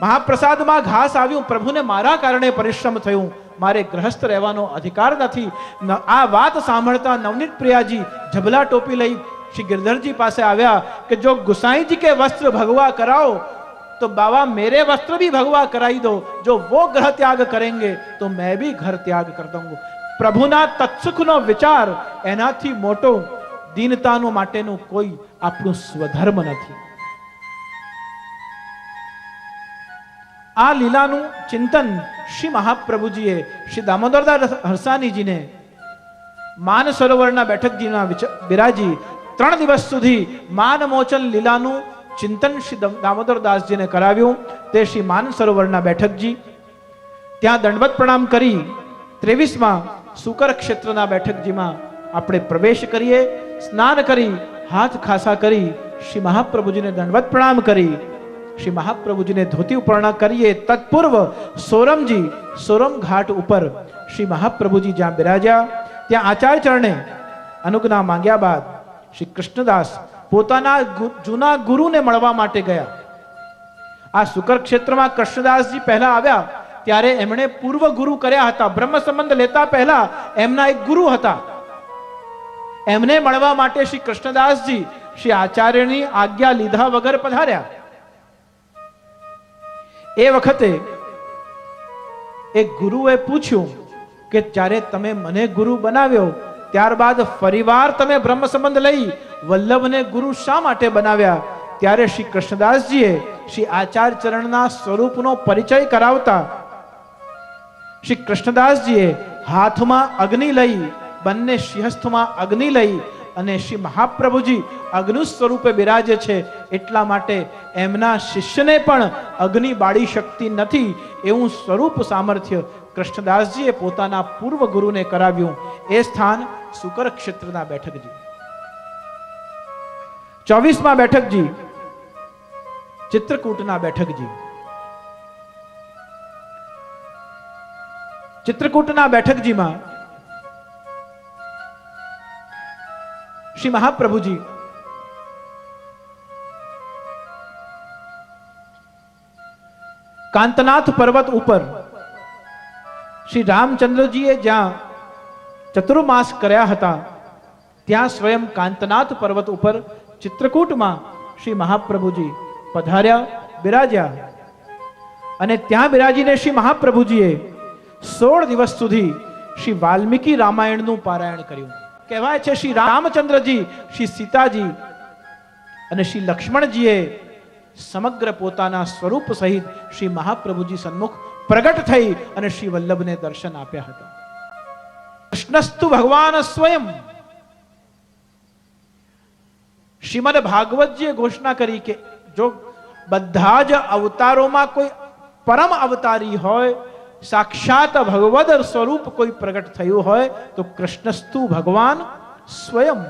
મહાપ્રસાદમાં ઘાસ આવ્યું, પ્રભુને મારા કારણે પરિશ્રમ થયું, મારે ગ્રહસ્થ રહેવાનો અધિકાર નથી। આ વાત સાંભળતા નવનીત પ્રિયાજી ઝબલા ટોપી લઈ શ્રી गिरधरजी પાસે આવ્યા કે જો गुसाई के वस्त्र भगवा कराओ तो बाबा मेरे वस्त्र भी भगवा कराई दो। जो वो ग्रह त्याग करेंगे तो मैं भी घर त्याग कर दूंगा। प्रभुना तत्सुखनो विचार एनाथी मोटो दीनतानु माटेनु कोई आपनु स्वधर्म नहीं। आ लीलानु चिंतन श्री महाप्रभुजीए श्री दामोदरदास हरसानीजी ने मान सरोवरना बैठकजीना बिराजी 3 दिवस सुधी मान मोचन लीलानु चिंतन श्री दामोदरदास जी ने कराव्યું। તે શ્રી માન સરોવરના બેઠકજી ત્યાં દંડવત પ્રણામ કરી 23માં સુકર ક્ષેત્રના બેઠકજીમાં આપણે પ્રવેશ કરીએ। સ્નાન કરી હાથ ખાસા કરી શ્રી મહાપ્રભુજીને દંડવત પ્રણામ કરી શ્રી મહાપ્રભુજીને ધોતી ઉપરણા કરીએ। તત્પૂર્વ સોરમજી સોરમ ઘાટ ઉપર શ્રી મહાપ્રભુજી જ્યાં બિરાજ્યા ત્યાં આચાર્ય ચરણે અનુજ્ઞા માંગ્યા બાદ શ્રી કૃષ્ણદાસ પોતાના જૂના ગુરુને મળવા માટે ગયા। આ સુકર ક્ષેત્રમાં કૃષ્ણદાસજી પહેલા આવ્યા ત્યારે એમણે પૂર્વ ગુરુ કર્યા હતા। બ્રહ્મ સંબંધ લેતા પહેલા એમના એક ગુરુ હતા, એમને મળવા માટે શ્રી કૃષ્ણદાસજી શ્રી આચાર્યની આજ્ઞા લીધા વગર પધાર્યા. એ વખતે એક ગુરુએ પૂછ્યું કે જ્યારે તમે મને ગુરુ બનાવ્યો ત્યારબાદ ફરીવાર તમે બ્રહ્મ સંબંધ લઈ વલ્લભને ગુરુ શા માટે બનાવ્યા? ત્યારે શ્રી કૃષ્ણદાસજીએ શ્રી આચાર્ય ચરણના સ્વરૂપનો પરિચય કરાવતા શ્રી કૃષ્ણદાસજીએ હાથમાં અગ્નિ લઈ, બંને શિહસ્થમાં અગ્નિ લઈ અને શ્રી મહાપ્રભુજી અગ્નિ સ્વરૂપે બિરાજે છે એટલા માટે એમના શિષ્યને પણ અગ્નિ બાળી શકતી નથી એવું સ્વરૂપ સામર્થ્ય કૃષ્ણદાસજીએ પોતાના પૂર્વ ગુરુને કરાવ્યું. એ સ્થાન સુકર ક્ષેત્રના બેઠકજી. 24મા બેઠકજી ચિત્રકૂટના બેઠકજી. ચિત્રકૂટના બેઠકજીમાં શ્રી મહાપ્રભુજી કાંતનાથ પર્વત ઉપર શ્રી રામચંદ્રજીએ જ્યાં ચતુર્માસ કર્યા હતા ત્યાં સ્વયં કાંતનાથ પર્વત ઉપર ચિત્રકૂટમાં શ્રી મહાપ્રભુજી પધાર્યા, બિરાજ્યા. અને ત્યાં બિરાજીને શ્રી મહાપ્રભુજીએ 16 દિવસ સુધી શ્રી વાલ્મીકી રામાયણનું પારાયણ કર્યું. કહેવાય છે શ્રી રામચંદ્રજી, શ્રી સીતાજી અને શ્રી લક્ષ્મણજીએ સમગ્ર પોતાના સ્વરૂપ સહિત શ્રી મહાપ્રભુજી સન્મુખ પ્રગટ થઈ અને શ્રી વલ્લભને દર્શન આપ્યા હતા. કૃષ્ણસ્તુ ભગવાન સ્વયં. શ્રીમદ ભાગવતજીએ ઘોષણા કરી કે જો બધા જ અવતારોમાં કોઈ પરમ અવતારી હોય, સાક્ષાત ભગવદ સ્વરૂપ કોઈ પ્રગટ થયું હોય તો કૃષ્ણસ્તુ ભગવાન સ્વયં.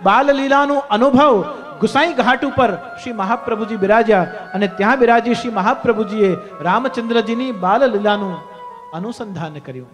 બાલ લીલાનો અનુભવ ગુસાઈ ઘાટ ઉપર શ્રી મહાપ્રભુજી બિરાજ્યા અને ત્યાં બિરાજી શ્રી મહાપ્રભુજીએ રામચંદ્રજીની બાલ લીલાનું અનુસંધાન કર્યું.